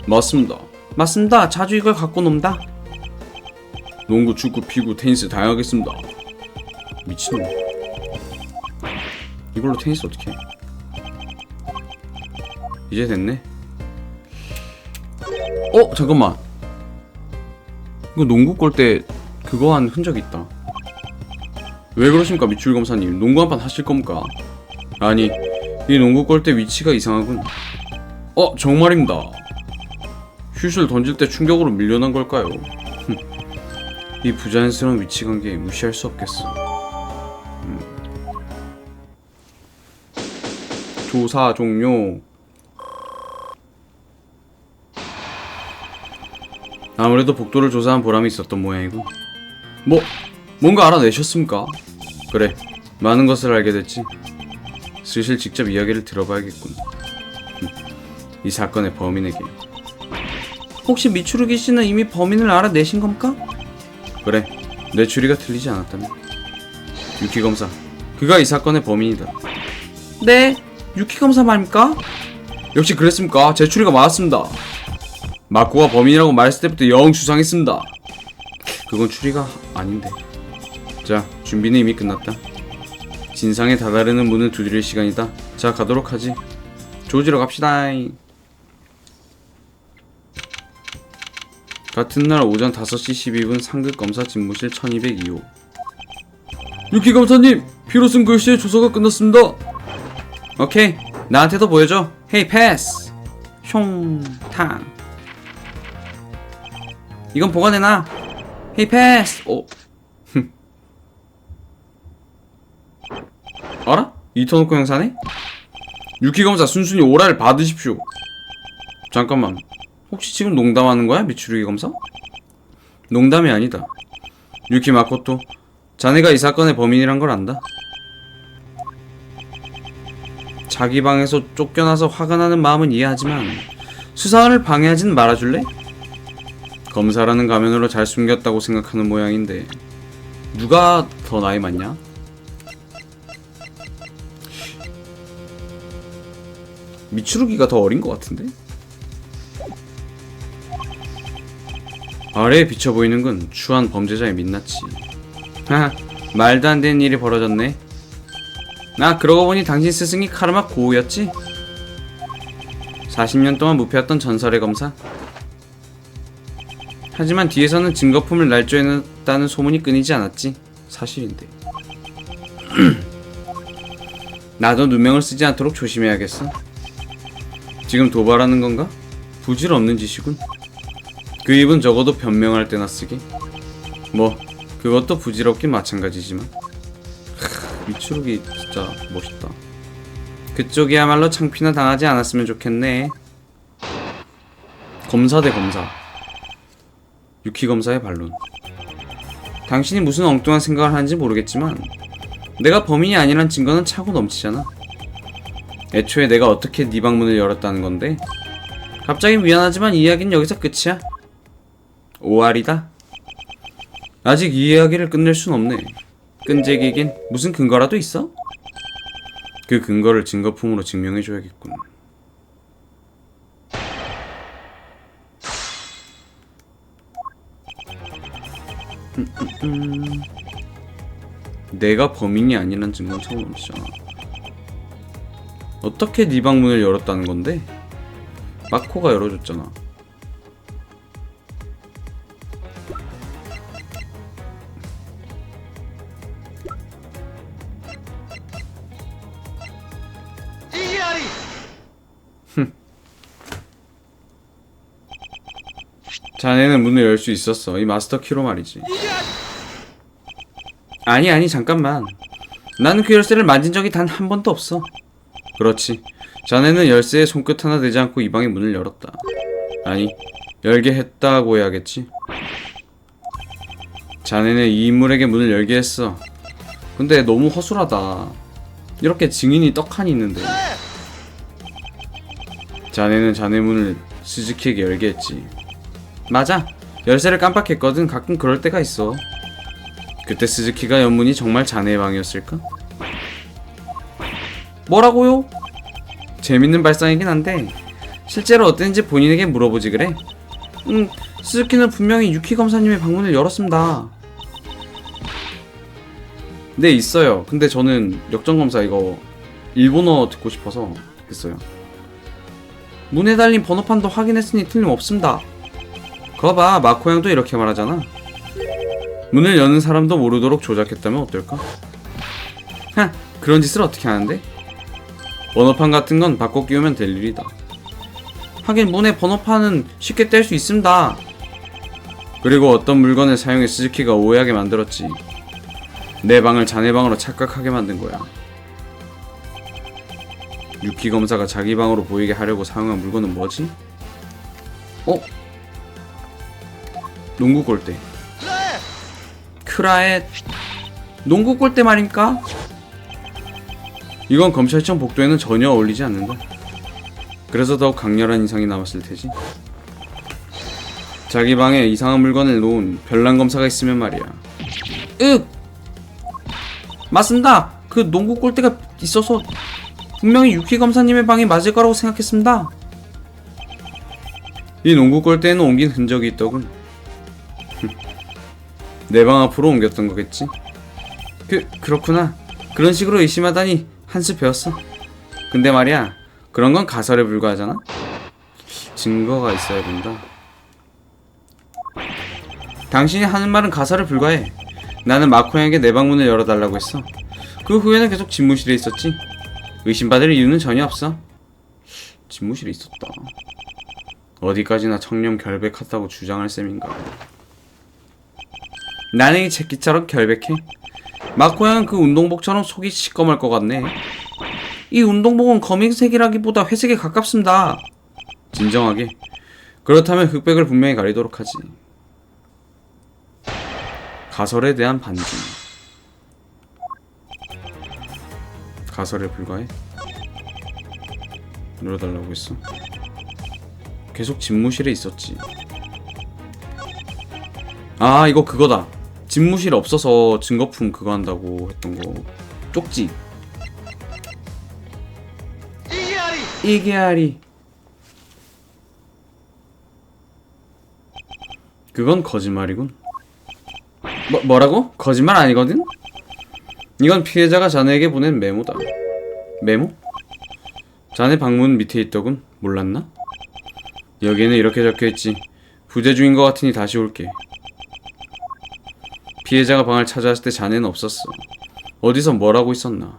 맞습니다. 맞습니다. 자주 이걸 갖고 논다. 농구, 축구, 피구, 테니스 다양하게 씁니다. 미친놈. 이걸로 테니스 어떻게 해? 이제 됐네. 잠깐만. 이거 농구 골대 그거 한 흔적 있다. 왜 그러십니까, 미추리 검사님? 농구 한 판 하실 겁니까? 아니, 이 농구 골대 위치가 이상하군. 정말입니다. 슛을 던질 때 충격으로 밀려난 걸까요? 이 부자연스러운 위치관계 무시할 수 없겠어. 조사 종료. 아무래도 복도를 조사한 보람이 있었던 모양이군. 뭔가 알아내셨습니까? 그래, 많은 것을 알게 됐지. 슬슬 직접 이야기를 들어봐야겠군. 이 사건의 범인에게. 혹시 미추루기 씨는 이미 범인을 알아내신 겁니까? 그래, 내 추리가 틀리지 않았다면. 유키 검사, 그가 이 사건의 범인이다. 네, 유키 검사 말입니까? 역시 그랬습니까? 제 추리가 맞았습니다. 마코가 범인이라고 말했을 때부터 영 수상했습니다. 그건 추리가 아닌데. 자, 준비는 이미 끝났다. 진상에 다다르는 문을 두드릴 시간이다. 자, 가도록 하지. 조지러 갑시다. 같은 날 오전 5시 12분 상급 검사 집무실 1202호. 유키 검사님, 피로슨 글씨의 조사가 끝났습니다. 오케이, 나한테도 보여줘. 헤이 패스. 숑탕. 이건 보관해놔. 헤이 패스. 알아? 이터노코 형사네? 유키 검사 순순히 오라를 받으십시오. 잠깐만, 혹시 지금 농담하는 거야, 미추루기 검사? 농담이 아니다. 유키 마코토, 자네가 이 사건의 범인이란 걸 안다. 자기 방에서 쫓겨나서 화가 나는 마음은 이해하지만 수사를 방해하진 말아줄래? 검사라는 가면으로 잘 숨겼다고 생각하는 모양인데 누가 더 나이 많냐? 미추루기가 더 어린 것 같은데? 아래에 비쳐 보이는 건 추한 범죄자의 민낯이. 하하, 말도 안 되는 일이 벌어졌네. 그러고 보니 당신 스승이 카르마 고우였지? 40년 동안 무패했던 전설의 검사. 하지만 뒤에서는 증거품을 날조해놨다는 소문이 끊이지 않았지. 사실인데. 나도 누명을 쓰지 않도록 조심해야겠어. 지금 도발하는 건가? 부질없는 짓이군. 그 입은 적어도 변명할 때나 쓰게. 그것도 부질없긴 마찬가지지만. 미추루기 진짜 멋있다. 그쪽이야말로 창피나 당하지 않았으면 좋겠네. 검사 대 검사. 유키 검사의 반론. 당신이 무슨 엉뚱한 생각을 하는지 모르겠지만 내가 범인이 아니란 증거는 차고 넘치잖아. 애초에 내가 어떻게 네 방문을 열었다는 건데. 갑자기 미안하지만 이 이야기는 여기서 끝이야. 오알이다. 아직 이 이야기를 끝낼 순 없네. 끈질기긴 무슨 근거라도 있어? 그 근거를 증거품으로 증명해줘야겠군. 내가 범인이 아니란 증거는 처음 없잖아. 어떻게 네 방문을 열었다는 건데? 마코가 열어줬잖아. 자네는 문을 열 수 있었어. 이 마스터 키로 말이지. 아니 잠깐만. 나는 그 열쇠를 만진 적이 단 한 번도 없어. 그렇지. 자네는 열쇠에 손끝 하나 대지 않고 이 방의 문을 열었다. 아니, 열게 했다고 해야겠지. 자네는 이 인물에게 문을 열게 했어. 근데 너무 허술하다. 이렇게 증인이 떡하니 있는데. 자네는 자네 문을 스즈키에게 열게 했지. 맞아. 열쇠를 깜빡했거든. 가끔 그럴 때가 있어. 그때 스즈키가 연 문이 정말 자네의 방이었을까? 뭐라고요? 재밌는 발상이긴 한데 실제로 어땠는지 본인에게 물어보지 그래? 스즈키는 분명히 유키 검사님의 방문을 열었습니다. 네, 있어요. 근데 저는 역전검사 이거 일본어 듣고 싶어서 했어요. 문에 달린 번호판도 확인했으니 틀림없습니다. 거봐, 마코양도 이렇게 말하잖아. 문을 여는 사람도 모르도록 조작했다면 어떨까? 하, 그런 짓을 어떻게 하는데? 번호판 같은 건 바꿔 끼우면 될 일이다. 하긴 문의 번호판은 쉽게 뗄 수 있습니다. 그리고 어떤 물건을 사용해 스즈키가 오해하게 만들었지. 내 방을 자네 방으로 착각하게 만든 거야. 유키 검사가 자기 방으로 보이게 하려고 사용한 물건은 뭐지? 농구 골대. 크라의 농구 골대 말입니까? 이건 검찰청 복도에는 전혀 어울리지 않는다. 그래서 더욱 강렬한 인상이 남았을 테지. 자기 방에 이상한 물건을 놓은 별난 검사가 있으면 말이야. 맞습니다. 그 농구 골대가 있어서 분명히 유키 검사님의 방이 맞을 거라고 생각했습니다. 이 농구 골대에는 옮긴 흔적이 있더군. 내 방 앞으로 옮겼던 거겠지. 그렇구나. 그런 식으로 의심하다니 한 수 배웠어. 근데 말이야, 그런 건 가설에 불과하잖아. 증거가 있어야 된다. 당신이 하는 말은 가설에 불과해. 나는 마코양에게 내 방문을 열어달라고 했어. 그 후에는 계속 집무실에 있었지. 의심받을 이유는 전혀 없어. 집무실에 있었다. 어디까지나 청렴 결백하다고 주장할 셈인가. 나는 이 새끼처럼 결백해. 마코양은 그 운동복처럼 속이 시꺼멀 것 같네. 이 운동복은 검은색이라기보다 회색에 가깝습니다. 진정하게. 그렇다면 흑백을 분명히 가리도록 하지. 가설에 대한 반증. 가설에 불과해? 열어달라고 했어? 계속 집무실에 있었지. 아, 이거 그거다. 집무실 없어서 증거품 그거 한다고 했던 거. 쪽지. 이게아리. 그건 거짓말이군. 뭐라고? 거짓말 아니거든? 이건 피해자가 자네에게 보낸 메모다. 메모? 자네 방문 밑에 있더군. 몰랐나? 여기에는 이렇게 적혀있지. 부재 중인 것 같으니 다시 올게. 피해자가 방을 찾아왔을 때 자네는 없었어. 어디서 뭘 하고 있었나?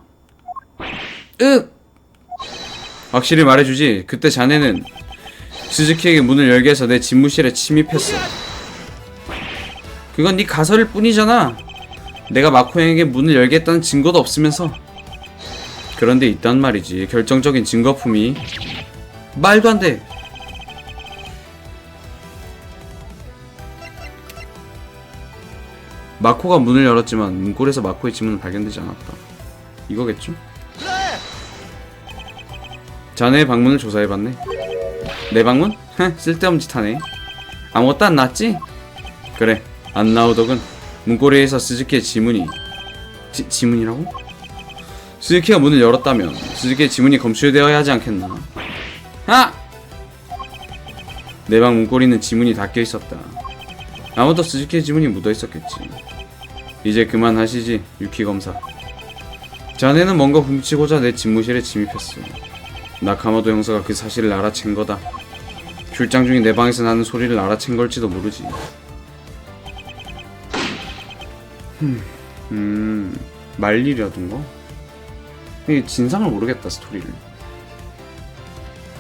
확실히 말해주지. 그때 자네는 스즈키에게 문을 열게 해서 내 집무실에 침입했어. 그건 네 가설일 뿐이잖아. 내가 마코양에게 문을 열게 했다는 증거도 없으면서. 그런데 있단 말이지. 결정적인 증거품이. 말도 안 돼. 마코가 문을 열었지만 문골에서 마코의 지문은 발견되지 않았다. 이거겠죠? 자네의 방문을 조사해봤네. 내 방문? 쓸데없는 짓 하네. 아무것도 안 나왔지? 그래, 안 나오더군. 문고리에서 스즈키의 지문이. 지문이라고? 스즈키가 문을 열었다면 스즈키의 지문이 검출되어야 하지 않겠나? 내 방 문고리는 지문이 닫혀 있었다. 아마도 스즈키의 지문이 묻어있었겠지. 이제 그만하시지, 유키 검사. 자네는 뭔가 훔치고자 내 집무실에 침입했어. 나카모토 형사가 그 사실을 알아챈 거다. 출장 중인 내 방에서 나는 소리를 알아챈 걸지도 모르지. 말일이라던가? 이 진상을 모르겠다, 스토리를.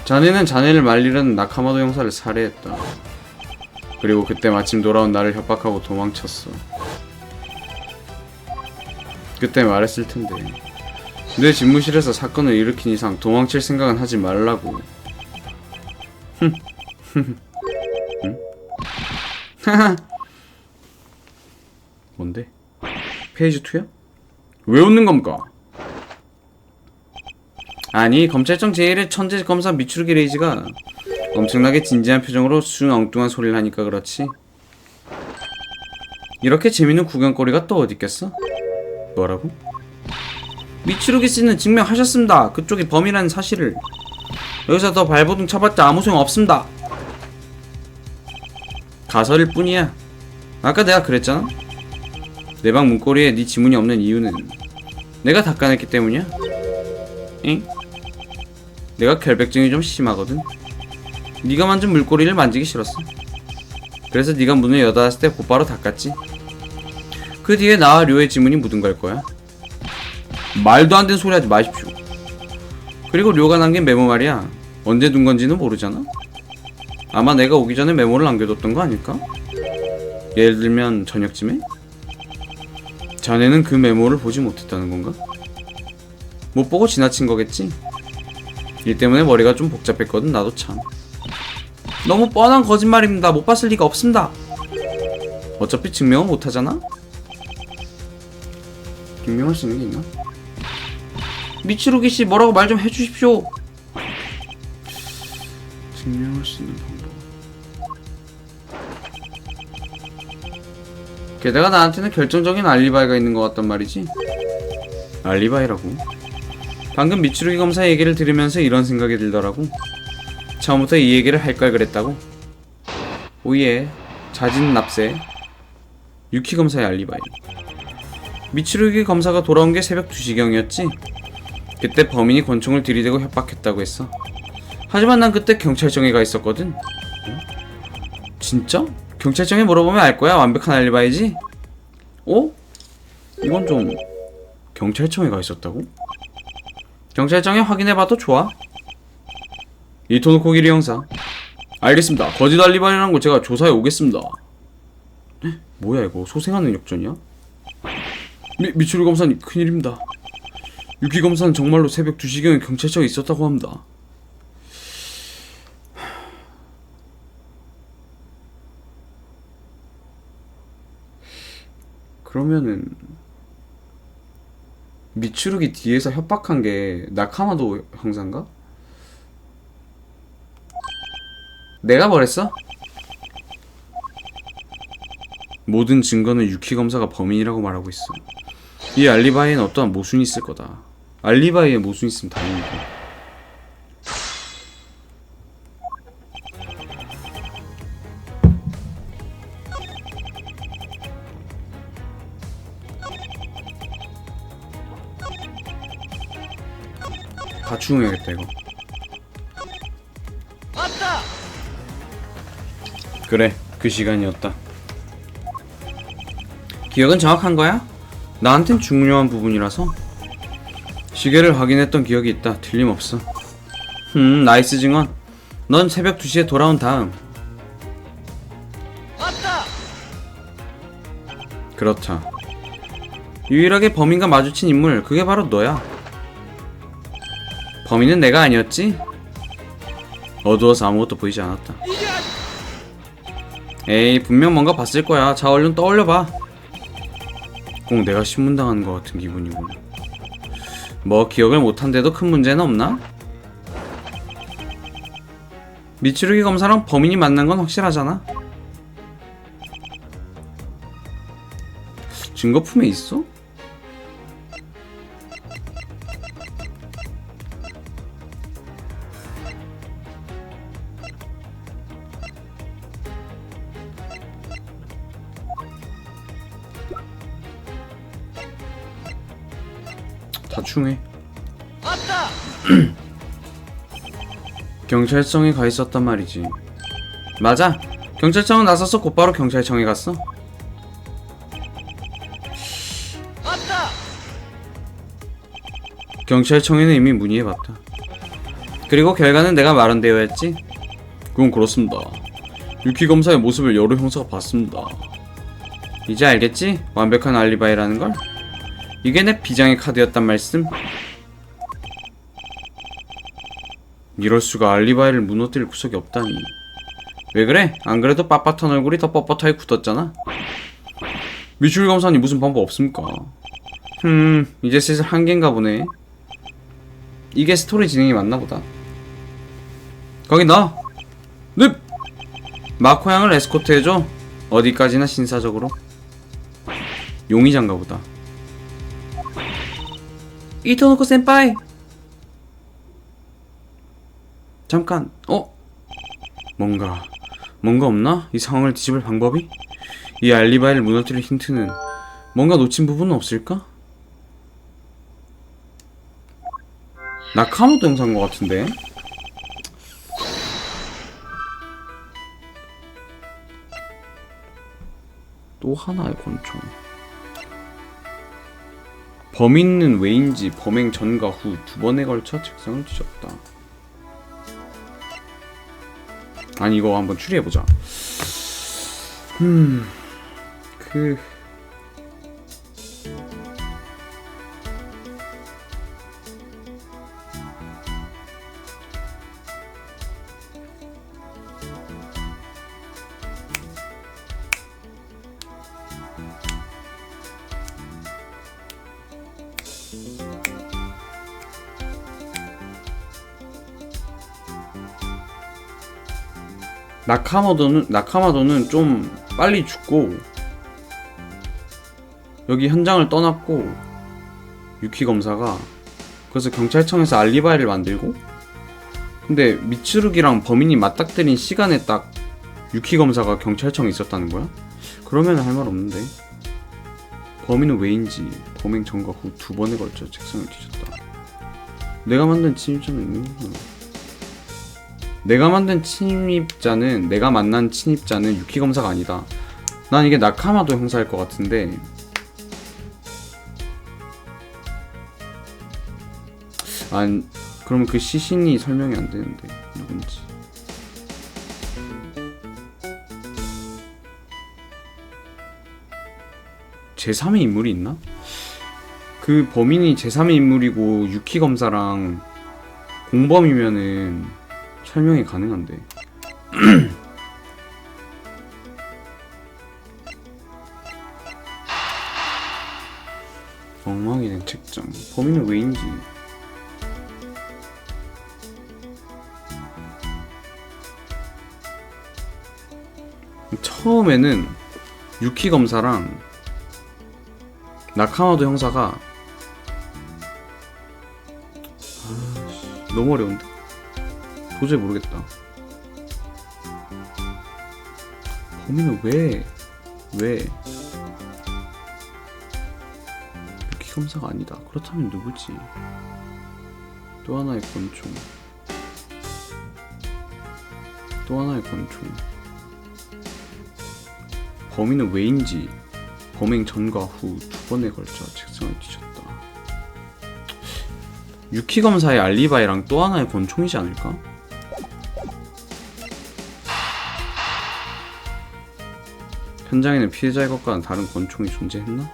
자네는 자네를 말리려는 나카모토 형사를 살해했다. 그리고 그때 마침 돌아온 나를 협박하고 도망쳤어. 그때 말했을 텐데. 내 집무실에서 사건을 일으킨 이상 도망칠 생각은 하지 말라고. 응? 뭔데? 페이지 2야? 왜 웃는 겁니까? 아니, 검찰청 제1의 천재 검사 미추루기 레이지가 엄청나게 진지한 표정으로 순 엉뚱한 소리를 하니까 그렇지. 이렇게 재밌는 구경거리가 또 어디 있겠어? 뭐라고? 미추루기 씨는 증명하셨습니다. 그쪽이 범인이라는 사실을. 여기서 더 발버둥 쳐봤자 아무 소용 없습니다. 가설일 뿐이야. 아까 내가 그랬잖아. 내 방 문고리에 네 지문이 없는 이유는 내가 닦아냈기 때문이야. 응? 내가 결백증이 좀 심하거든. 네가 만진 물고리를 만지기 싫었어. 그래서 네가 문을 여닫았을 때 곧바로 닦았지. 그 뒤에 나와 료의 지문이 묻은 걸 거야. 말도 안 되는 소리 하지 마십시오. 그리고 료가 남긴 메모 말이야. 언제 둔 건지는 모르잖아. 아마 내가 오기 전에 메모를 남겨뒀던 거 아닐까? 예를 들면 저녁쯤에? 자네는 그 메모를 보지 못했다는 건가? 못 보고 지나친 거겠지? 일 때문에 머리가 좀 복잡했거든. 나도 참. 너무 뻔한 거짓말입니다. 못 봤을 리가 없습니다. 어차피 증명은 못하잖아? 증명할 수 있는 게 있나? 미츠루기씨 뭐라고 말 좀 해주십시오. 증명할 수 있는 방법. 게다가 나한테는 결정적인 알리바이가 있는 것 같단 말이지. 알리바이라고? 방금 미츠루기 검사 얘기를 들으면서 이런 생각이 들더라고. 처음부터 이 얘기를 할 걸 그랬다고. 오예, 자진 납세. 유키 검사의 알리바이. 미츠루기 검사가 돌아온 게 새벽 2시경이었지. 그때 범인이 권총을 들이대고 협박했다고 했어. 하지만 난 그때 경찰청에 가 있었거든. 진짜? 경찰청에 물어보면 알 거야. 완벽한 알리바이지? 어? 이건 좀... 경찰청에 가 있었다고? 경찰청에 확인해봐도 좋아. 이토노 코기리 형사. 알겠습니다. 거짓 알리바이라는 거 제가 조사해 오겠습니다. 뭐야 이거? 소생하는 역전이야? 미츠루 검사님 큰일입니다. 유키 검사는 정말로 새벽 2시경에 경찰청에 있었다고 합니다. 그러면은 미츠루기 뒤에서 협박한 게 나카마도 형사인가? 내가 뭐랬어? 모든 증거는 유키 검사가 범인이라고 말하고 있어. 이 알리바이엔 어떠한 모순이 있을 거다. 알리바이에 모순이 있으면 다행이고. 다 추궁해야겠다 이거. 왔다! 그래, 그 시간이었다. 기억은 정확한 거야? 나한텐 중요한 부분이라서. 시계를 확인했던 기억이 있다. 틀림없어. 나이스 증언. 넌 새벽 2시에 돌아온 다음. 왔다! 그렇다. 유일하게 범인과 마주친 인물, 그게 바로 너야. 범인은 내가 아니었지? 어두워서 아무것도 보이지 않았다. 에이, 분명 뭔가 봤을 거야. 자, 얼른 떠올려봐. 꼭 내가 신문당하는 것 같은 기분이군. 뭐 기억을 못한데도 큰 문제는 없나? 미츠루기 검사랑 범인이 만난 건 확실하잖아? 증거품에 있어? 다 충해. 경찰청에 가 있었단 말이지. 맞아. 경찰청은 나서서 곧바로 경찰청에 갔어. 경찰청에는 이미 문의해봤다. 그리고 결과는 내가 말한 대로였지? 그건 그렇습니다. 유키 검사의 모습을 여러 형사가 봤습니다. 이제 알겠지? 완벽한 알리바이라는 걸? 이게 내 비장의 카드였단 말씀? 이럴 수가. 알리바이를 무너뜨릴 구석이 없다니. 왜 그래? 안 그래도 빳빳한 얼굴이 더 뻣뻣하게 굳었잖아. 미추리 검사님 무슨 방법 없습니까? 이제 슬슬 한계인가 보네. 이게 스토리 진행이 맞나 보다. 거기 너! 넵! 마코 양을 에스코트 해줘. 어디까지나 신사적으로. 용의자인가 보다. 이토노코 센파이. 잠깐. 뭔가 없나? 이 상황을 뒤집을 방법이? 이 알리바이를 무너뜨릴 힌트는 뭔가 놓친 부분은 없을까? 나카모토 형사인 것 같은데? 또 하나의 권총. 범인은 왜인지 범행 전과 후 2번에 걸쳐 책상을 뒤졌다. 아니 이거 한번 추리해보자. 나카마도는 좀 빨리 죽고 여기 현장을 떠났고 유키 검사가 그래서 경찰청에서 알리바이를 만들고 근데 미츠루기랑 범인이 맞닥뜨린 시간에 딱 유키 검사가 경찰청에 있었다는 거야? 그러면 할 말 없는데. 범인은 왜인지 범행 전과 후 2번에 걸쳐 책상을 뒤졌다. 내가 만난 침입자는 내가 만난 침입자는 유키 검사가 아니다. 난 이게 나카마도 형사일 것 같은데. 그러면 그 시신이 설명이 안 되는데 누군지. 제3의 인물이 있나? 그 범인이 제3의 인물이고 유키 검사랑 공범이면은 설명이 가능한데. 엉망이 된 책장. 범인은 왜인지. 처음에는 유키 검사랑 나카마도 형사가 너무 어려운데? 도저히 모르겠다. 범인은 왜 유키 검사가 아니다. 그렇다면 누구지? 또 하나의 권총. 범인은 왜인지 범행 전과 후 2번에 걸쳐 책상을 뒤졌다. 유키 검사의 알리바이랑 또 하나의 권총이지 않을까? 현장에는 피해자의 것과는 다른 권총이 존재했나?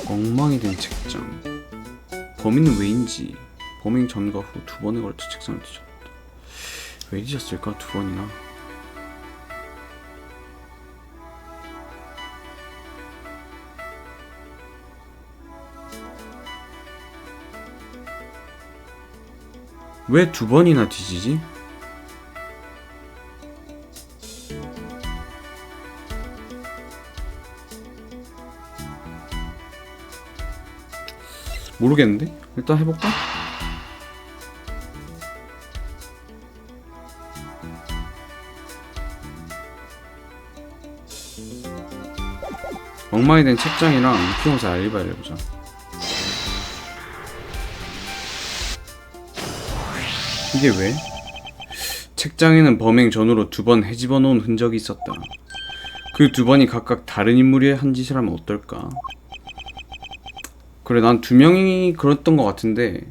엉망이 된 책장. 범인은 왜인지 범행 전과 후 2번에 걸쳐 책상을 뒤졌다. 왜 뒤졌을까? 2번이나. 왜 2번이나 뒤지지? 모르겠는데? 일단 해볼까? 엉망이 된 책장이랑 유키검사 알리바이를 해보자. 이게 왜? 책장에는 범행 전후로 2번 헤집어 놓은 흔적이 있었다. 그 2번이 각각 다른 인물이 한 짓이라면 어떨까? 그래, 난 2명이 그랬던 것 같은데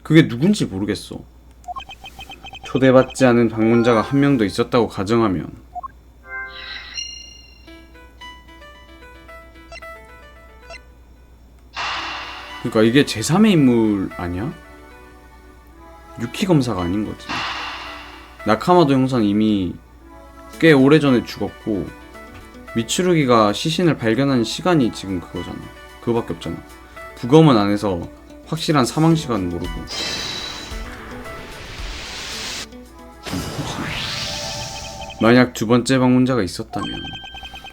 그게 누군지 모르겠어. 초대받지 않은 방문자가 1명 더 있었다고 가정하면 그러니까 이게 제3의 인물 아니야? 유키 검사가 아닌 거지. 나카마도 형사는 이미 꽤 오래전에 죽었고 미츠루기가 시신을 발견한 시간이 지금 그거잖아. 그거밖에 없잖아. 부검은 안 해서 확실한 사망 시간은 모르고. 만약 2번째 방문자가 있었다면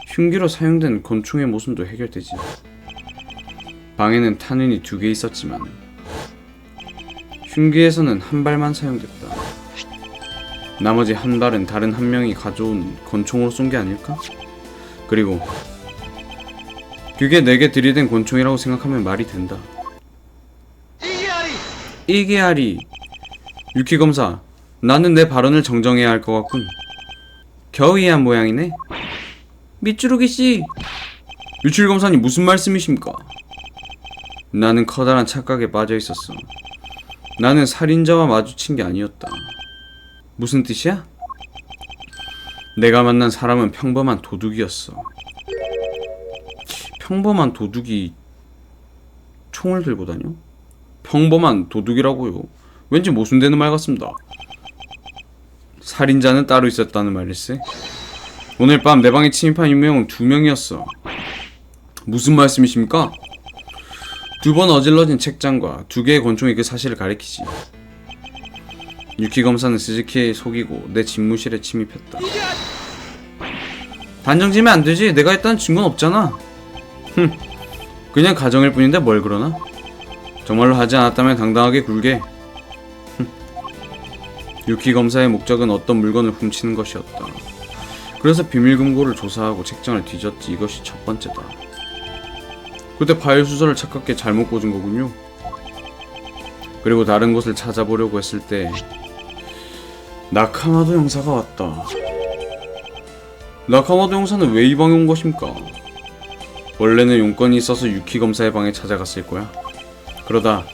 흉기로 사용된 권총의 모순도 해결되지. 방에는 탄은이 2개 있었지만 흉기에서는 한 발만 사용됐다. 나머지 한 발은 다른 한 명이 가져온 권총으로 쏜 게 아닐까? 그리고 그게 내게 들이댄 권총이라고 생각하면 말이 된다. 이게아리! 유키 검사, 나는 내 발언을 정정해야 할 것 같군. 겨우 이해한 모양이네. 미츠루기 씨! 유치 검사님 무슨 말씀이십니까? 나는 커다란 착각에 빠져 있었어. 나는 살인자와 마주친 게 아니었다. 무슨 뜻이야? 내가 만난 사람은 평범한 도둑이었어. 평범한 도둑이 총을 들고 다녀? 평범한 도둑이라고요. 왠지 모순되는 말 같습니다. 살인자는 따로 있었다는 말일세. 오늘 밤 내 방에 침입한 인명은 2명이었어. 무슨 말씀이십니까? 2번 어질러진 책장과 2개의 권총이 그 사실을 가리키지. 유키 검사는 스즈키에 속이고 내 집무실에 침입했다. 단정지면 안 되지. 내가 했다는 증거는 없잖아. 그냥 가정일 뿐인데 뭘 그러나? 정말로 하지 않았다면 당당하게 굴게. 유키 검사의 목적은 어떤 물건을 훔치는 것이었다. 그래서 비밀금고를 조사하고 책장을 뒤졌지. 이것이 첫 번째다. 그때 파일 수설을 착각해 잘못 꽂은 거군요. 그리고 다른 곳을 찾아보려고 했을 때 나카마도 형사가 왔다. 나카마도 형사는 왜 이 방에 온 것입니까? 원래는 용건이 있어서 유키 검사의 방에 찾아갔을 거야. 그러다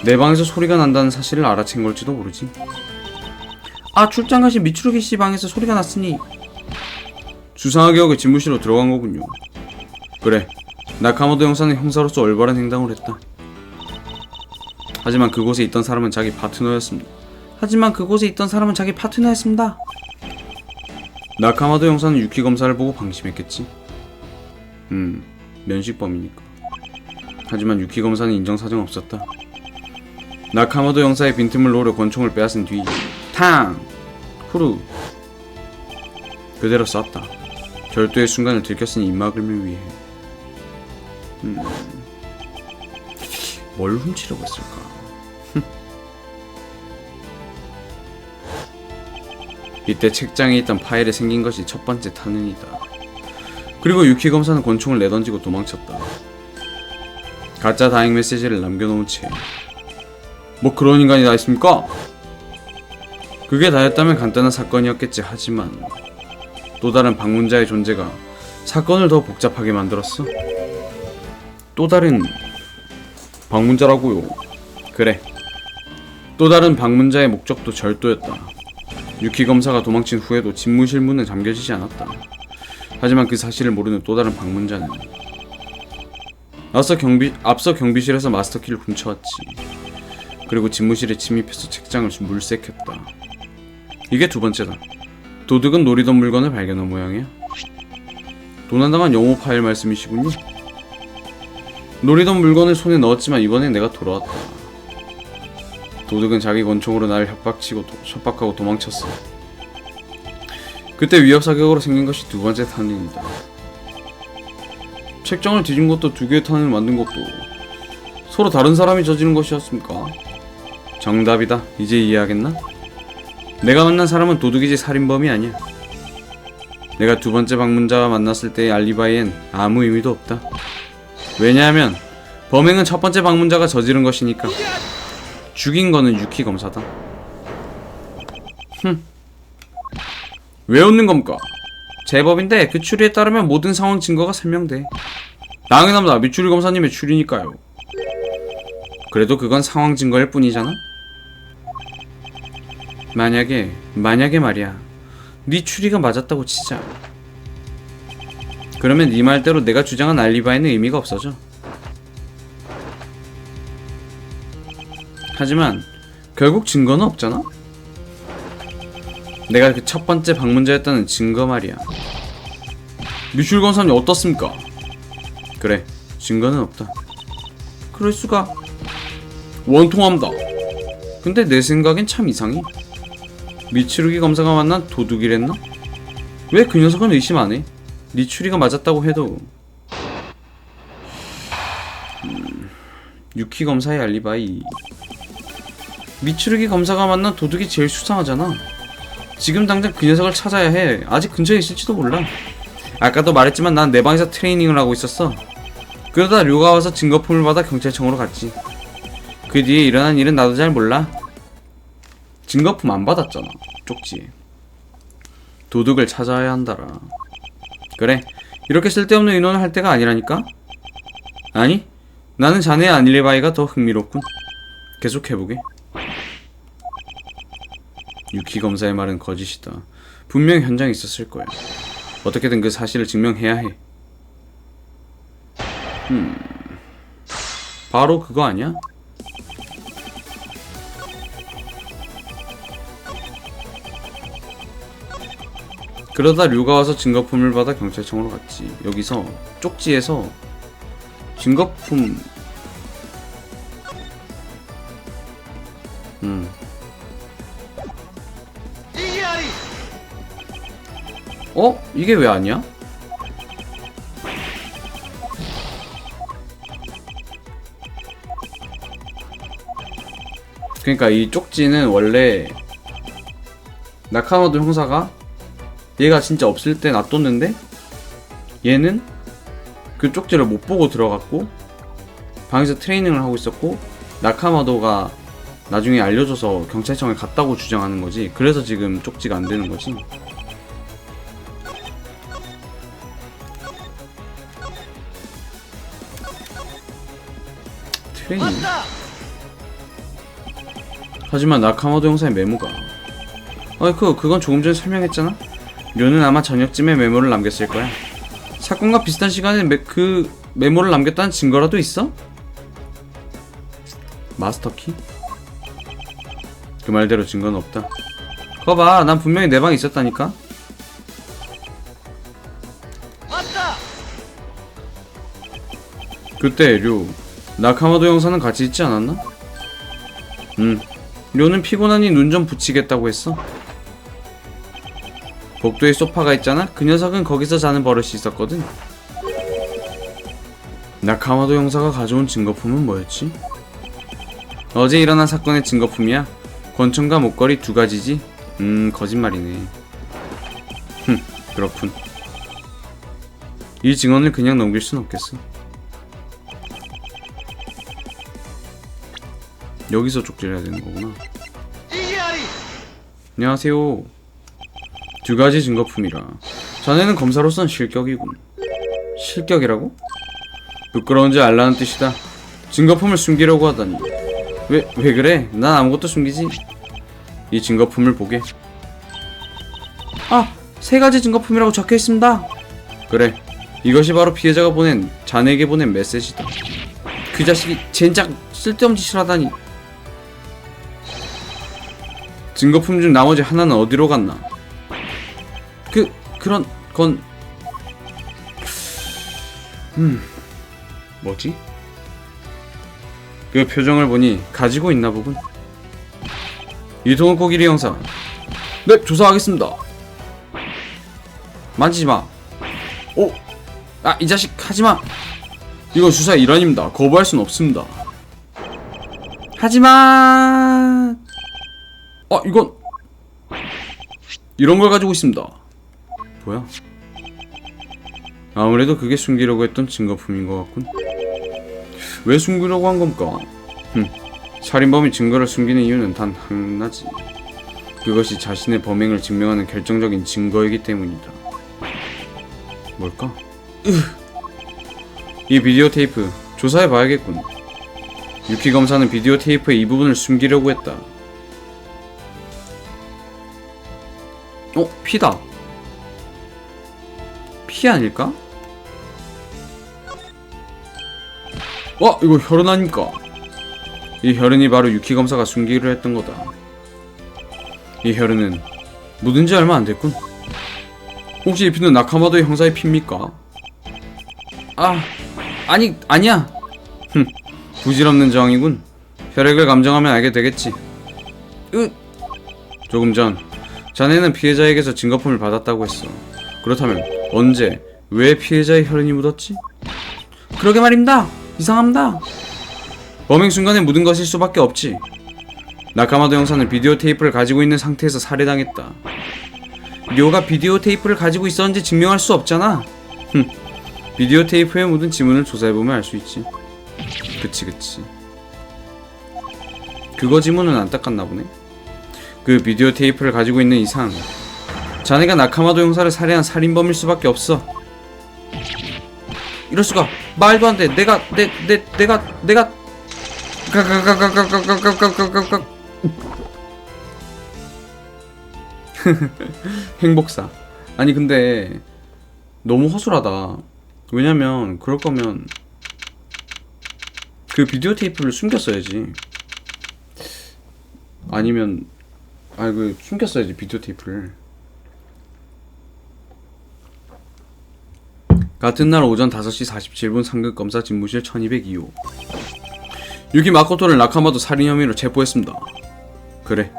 내 방에서 소리가 난다는 사실을 알아챈 걸지도 모르지. 아, 출장 가신 미츠루기 씨 방에서 소리가 났으니. 수상하게 여겨 집무실로 들어간 거군요. 그래, 나카모토 형사는 형사로서 올바른 행동을 했다. 하지만 그곳에 있던 사람은 자기 파트너였습니다. 나카마도 형사는 유키 검사를 보고 방심했겠지. 면식범이니까. 하지만 유키 검사는 인정사정 없었다. 나카마도 형사의 빈틈을 노려 권총을 빼앗은 뒤 탕! 후루! 그대로 쐈다. 절도의 순간을 들켰으니 입막음을 위해. 뭘 훔치려고 했을까? 이때 책장에 있던 파일에 생긴 것이 첫 번째 탄은이다. 그리고 유키 검사는 권총을 내던지고 도망쳤다. 가짜 다행 메시지를 남겨놓은 채. 뭐 그런 인간이 다 있습니까? 그게 다였다면 간단한 사건이었겠지. 하지만 또 다른 방문자의 존재가 사건을 더 복잡하게 만들었어. 또 다른 방문자라고요. 그래, 또 다른 방문자의 목적도 절도였다. 유키 검사가 도망친 후에도 집무실 문은 잠겨지지 않았다. 하지만 그 사실을 모르는 또 다른 방문자는 앞서 경비실에서 마스터키를 훔쳐왔지. 그리고 집무실에 침입해서 책장을 물색했다. 이게 두 번째다. 도둑은 노리던 물건을 발견한 모양이야. 도난당한 영호 파일 말씀이시군요. 노리던 물건을 손에 넣었지만 이번엔 내가 돌아왔다. 도둑은 자기 권총으로 나를 협박하고 도망쳤어. 그때 위협 사격으로 생긴 것이 두 번째 탄인이다. 책장을 뒤진 것도 두 개의 탄을 만든 것도 서로 다른 사람이 저지른 것이었습니까? 정답이다. 이제 이해하겠나? 내가 만난 사람은 도둑이지 살인범이 아니야. 내가 두 번째 방문자와 만났을 때의 알리바이엔 아무 의미도 없다. 왜냐하면 범행은 첫 번째 방문자가 저지른 것이니까. 죽인 거는 유키 검사다. 왜 웃는 겁니까? 제법인데 그 추리에 따르면 모든 상황 증거가 설명돼. 당연합니다. 미추리 검사님의 추리니까요. 그래도 그건 상황 증거일 뿐이잖아? 만약에 말이야. 네 추리가 맞았다고 치자. 그러면 네 말대로 내가 주장한 알리바이는 의미가 없어져. 하지만 결국 증거는 없잖아? 내가 그 첫 번째 방문자였다는 증거 말이야. 미추리 검사님 어떻습니까? 그래, 증거는 없다. 그럴 수가. 원통합니다. 근데 내 생각엔 참 이상해. 미츠루기 검사가 만난 도둑이랬나? 왜 그 녀석은 의심 안 해? 네 추리가 맞았다고 해도. 유키 검사의 알리바이. 미츠루기 검사가 만난 도둑이 제일 수상하잖아. 지금 당장 그 녀석을 찾아야 해. 아직 근처에 있을지도 몰라. 아까도 말했지만 난 내 방에서 트레이닝을 하고 있었어. 그러다 료가 와서 증거품을 받아 경찰청으로 갔지. 그 뒤에 일어난 일은 나도 잘 몰라. 증거품 안 받았잖아, 쪽지. 도둑을 찾아야 한다라. 그래, 이렇게 쓸데없는 의논을 할 때가 아니라니까? 아니, 나는 자네의 알리바이가 더 흥미롭군. 계속해보게. 유키 검사의 말은 거짓이다. 분명히 현장에 있었을 거야. 어떻게든 그 사실을 증명해야 해. 바로 그거 아니야? 그러다 류가 와서 증거품을 받아 경찰청으로 갔지. 여기서 쪽지에서 증거품 이게 왜 아니야? 그러니까 이 쪽지는 원래 나카모토 형사가 얘가 진짜 없을 때 놔뒀는데 얘는 그 쪽지를 못 보고 들어갔고 방에서 트레이닝을 하고 있었고 나카모토가 나중에 알려줘서 경찰청에 갔다고 주장하는 거지. 그래서 지금 쪽지가 안 되는 거지. 트레이닝. 하지만 나카모토 형사의 메모가 그건 조금 전에 설명했잖아? 료는 아마 저녁쯤에 메모를 남겼을 거야. 사건과 비슷한 시간에 그 메모를 남겼다는 증거라도 있어? 마스터키? 그 말대로 증거는 없다. 거봐, 난 분명히 내 방에 있었다니까? 그때 류, 나카모토 형사는 같이 있지 않았나? 료는 피곤하니 눈 좀 붙이겠다고 했어. 복도에 소파가 있잖아? 그 녀석은 거기서 자는 버릇이 있었거든. 나카모토 형사가 가져온 증거품은 뭐였지? 어제 일어난 사건의 증거품이야. 권총과 목걸이 2가지지. 거짓말이네. 그렇군. 이 증언을 그냥 넘길 순 없겠어. 여기서 쪽지를 해야 되는 거구나. 안녕하세요. 2가지 증거품이라. 자네는 검사로선 실격이군. 실격이라고? 부끄러운지 알라는 뜻이다. 증거품을 숨기려고 하다니. 왜 그래? 난 아무것도 숨기지. 이 증거품을 보게. 3가지 증거품이라고 적혀있습니다. 그래, 이것이 바로 피해자가 자네에게 보낸 메시지다. 그 자식이 젠장 쓸데없는 짓을 하다니. 증거품 중 나머지 하나는 어디로 갔나? 그런 건 뭐지? 그 표정을 보니 가지고 있나 보군. 이동훈 코기리 형사. 네, 조사하겠습니다. 만지지마. 이 자식 하지마. 이건 수사의 일환입니다. 거부할 순 없습니다. 하지마. 이건 이런 걸 가지고 있습니다. 뭐야? 아무래도 그게 숨기려고 했던 증거품인 것 같군. 왜 숨기려고 한 겁니까? 살인범이 증거를 숨기는 이유는 단 하나지. 그것이 자신의 범행을 증명하는 결정적인 증거이기 때문이다. 뭘까? 이 비디오 테이프 조사해봐야겠군. 유키 검사는 비디오 테이프의 이 부분을 숨기려고 했다. 피다. 피 아닐까? 와, 이거 혈흔 아닙니까? 이 혈흔이 바로 유키 검사가 숨기기로 했던 거다. 이 혈흔은 묻은 지 얼마 안 됐군. 혹시 이 피는 나카마도 형사의 피입니까? 아니야. 부질없는 정황이군. 혈액을 감정하면 알게 되겠지. 조금 전 자네는 피해자에게서 증거품을 받았다고 했어. 그렇다면 언제, 왜 피해자의 혈흔이 묻었지? 그러게 말입니다. 이상합니다. 범행 순간에 묻은 것일 수밖에 없지. 나카마도 형사는 비디오 테이프를 가지고 있는 상태에서 살해당했다. 료가 비디오 테이프를 가지고 있었는지 증명할 수 없잖아. 비디오 테이프에 묻은 지문을 조사해보면 알 수 있지. 그치. 그거 지문은 안 닦았나 보네. 그 비디오 테이프를 가지고 있는 이상 자네가 나카마도 형사를 살해한 살인범일 수밖에 없어. 이럴 수가. 말도 안 돼. 내가 행복사. 아니 근데 너무 허술하다. 왜냐면 그럴 거면 그 비디오 테이프를 숨겼어야지. 아니면 그 숨겼어야지 비디오 테이프를. 같은 날 오전 5시 47분 상급검사 집무실 1202호. 유키 마코토를 나카마도 살인 혐의로 체포했습니다. 그래.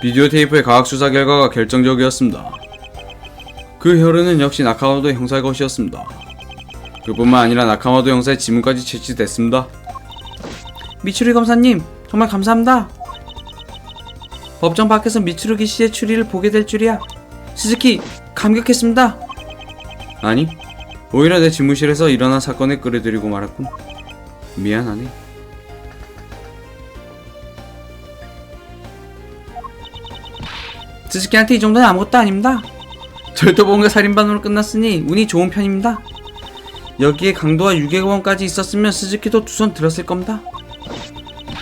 비디오 테이프의 과학수사 결과가 결정적이었습니다. 그 혈흔은 역시 나카마도 형사의 것이었습니다. 그뿐만 아니라 나카마도 형사의 지문까지 채취됐습니다. 미츠루기 검사님, 정말 감사합니다. 법정 밖에서 미츠루기 씨의 추리를 보게 될 줄이야. 스즈키, 감격했습니다. 아니, 오히려 내 집무실에서 일어난 사건에 끌어들이고 말았군. 미안하네. 스즈키한테 이 정도는 아무것도 아닙니다. 절도범과 살인범으로 끝났으니 운이 좋은 편입니다. 여기에 강도와 유괴범까지 있었으면 스즈키도 두 손 들었을 겁니다.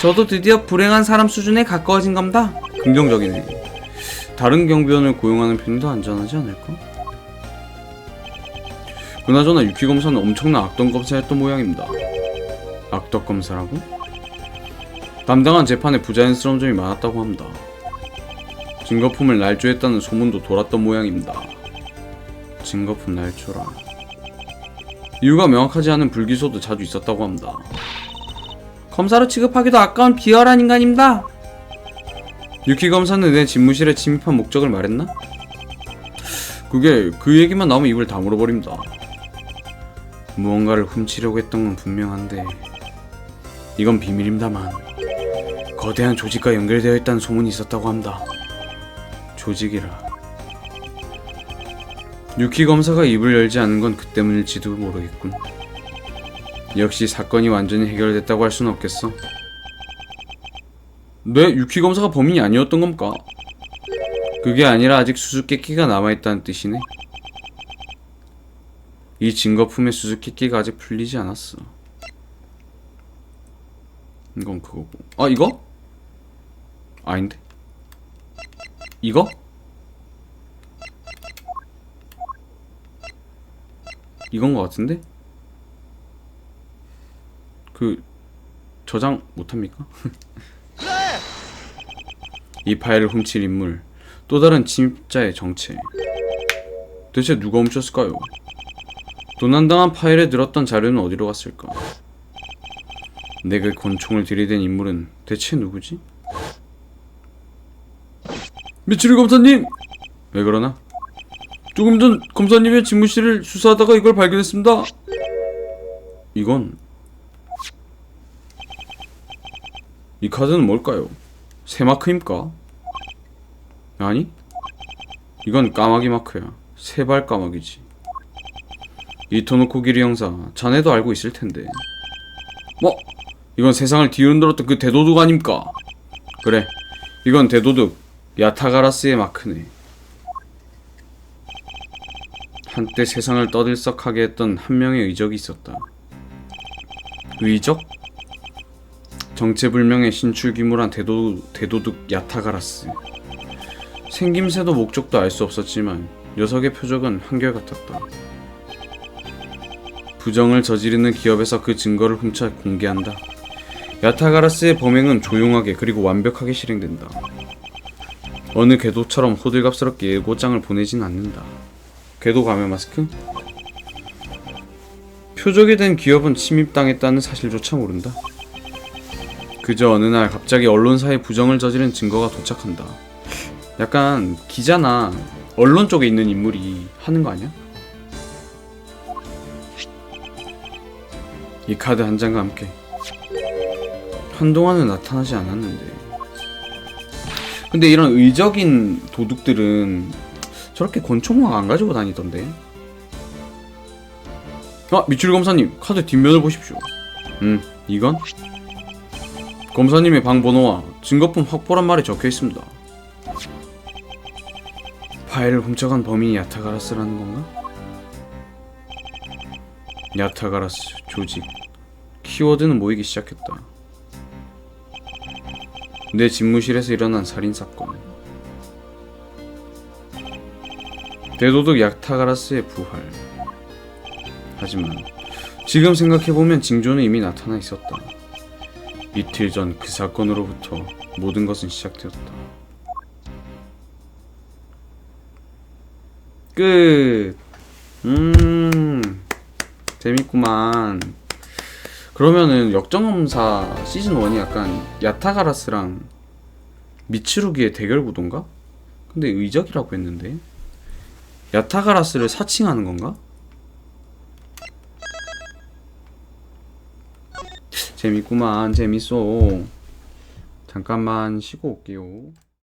저도 드디어 불행한 사람 수준에 가까워진 겁니다. 긍정적이네. 다른 경비원을 고용하는 편이 더 안전하지 않을까? 그나저나 유키 검사는 엄청난 악덕 검사였던 모양입니다. 악덕 검사라고? 담당한 재판에 부자연스러운 점이 많았다고 합니다. 증거품을 날조했다는 소문도 돌았던 모양입니다. 증거품 날조라. 이유가 명확하지 않은 불기소도 자주 있었다고 합니다. 검사로 취급하기도 아까운 비열한 인간입니다. 유키 검사는 내 집무실에 침입한 목적을 말했나? 그게 그 얘기만 나오면 입을 다물어버립니다. 무언가를 훔치려고 했던 건 분명한데 이건 비밀입니다만 거대한 조직과 연결되어 있다는 소문이 있었다고 합니다. 조직이라. 유키 검사가 입을 열지 않은 건 그 때문일지도 모르겠군. 역시 사건이 완전히 해결됐다고 할 수는 없겠어. 네, 유키 검사가 범인이 아니었던 겁니까? 그게 아니라 아직 수수께끼가 남아있다는 뜻이네. 이 증거품의 수수께끼가 아직 풀리지 않았어. 이건 그거고. 이거? 아닌데? 이거? 이건 것 같은데? 저장 못합니까? 이 파일을 훔칠 인물, 또 다른 침입자의 정체. 대체 누가 훔쳤을까요? 도난당한 파일에 들었던 자료는 어디로 갔을까? 내게 권총을 들이댄 인물은 대체 누구지? 미츠루 검사님! 왜 그러나? 조금 전 검사님의 집무실을 수사하다가 이걸 발견했습니다. 이건... 이 카드는 뭘까요? 새마크입니까? 아니? 이건 까마귀 마크야. 세발 까마귀지. 이토노코기리 형사, 자네도 알고 있을 텐데. 뭐? 이건 세상을 뒤흔들었던 그 대도둑 아닙니까? 그래, 이건 대도둑 야타가라스의 마크네. 한때 세상을 떠들썩하게 했던 한 명의 의적이 있었다. 의적? 정체불명의 신출귀몰한 대도둑 야타가라스. 생김새도 목적도 알 수 없었지만 녀석의 표적은 한결같았다. 부정을 저지르는 기업에서 그 증거를 훔쳐 공개한다. 야타가라스의 범행은 조용하게 그리고 완벽하게 실행된다. 어느 궤도처럼 호들갑스럽게 예고장을 보내진 않는다. 궤도 가면 마스크? 표적이 된 기업은 침입당했다는 사실조차 모른다. 그저 어느 날 갑자기 언론사에 부정을 저지른 증거가 도착한다. 약간 기자나 언론 쪽에 있는 인물이 하는 거 아니야? 이 카드 한 장과 함께 한동안은 나타나지 않았는데. 근데 이런 의적인 도둑들은 저렇게 권총막 안 가지고 다니던데. 아, 미출 검사님, 카드 뒷면을 보십시오. 이건? 검사님의 방 번호와 증거품 확보란 말이 적혀 있습니다. 파일을 훔쳐간 범인이 야타가라스라는 건가? 야타가라스 조직. 키워드는 모이기 시작했다. 내 집무실에서 일어난 살인사건. 대도둑 야타가라스의 부활. 하지만 지금 생각해보면 징조는 이미 나타나 있었다. 이틀 전 그 사건으로부터 모든 것은 시작되었다. 끝. 재밌구만. 그러면은 역정검사 시즌1이 약간 야타가라스랑 미츠루기의 대결 구도인가? 근데 의적이라고 했는데 야타가라스를 사칭하는 건가? 재밌구만. 재밌어. 잠깐만 쉬고 올게요.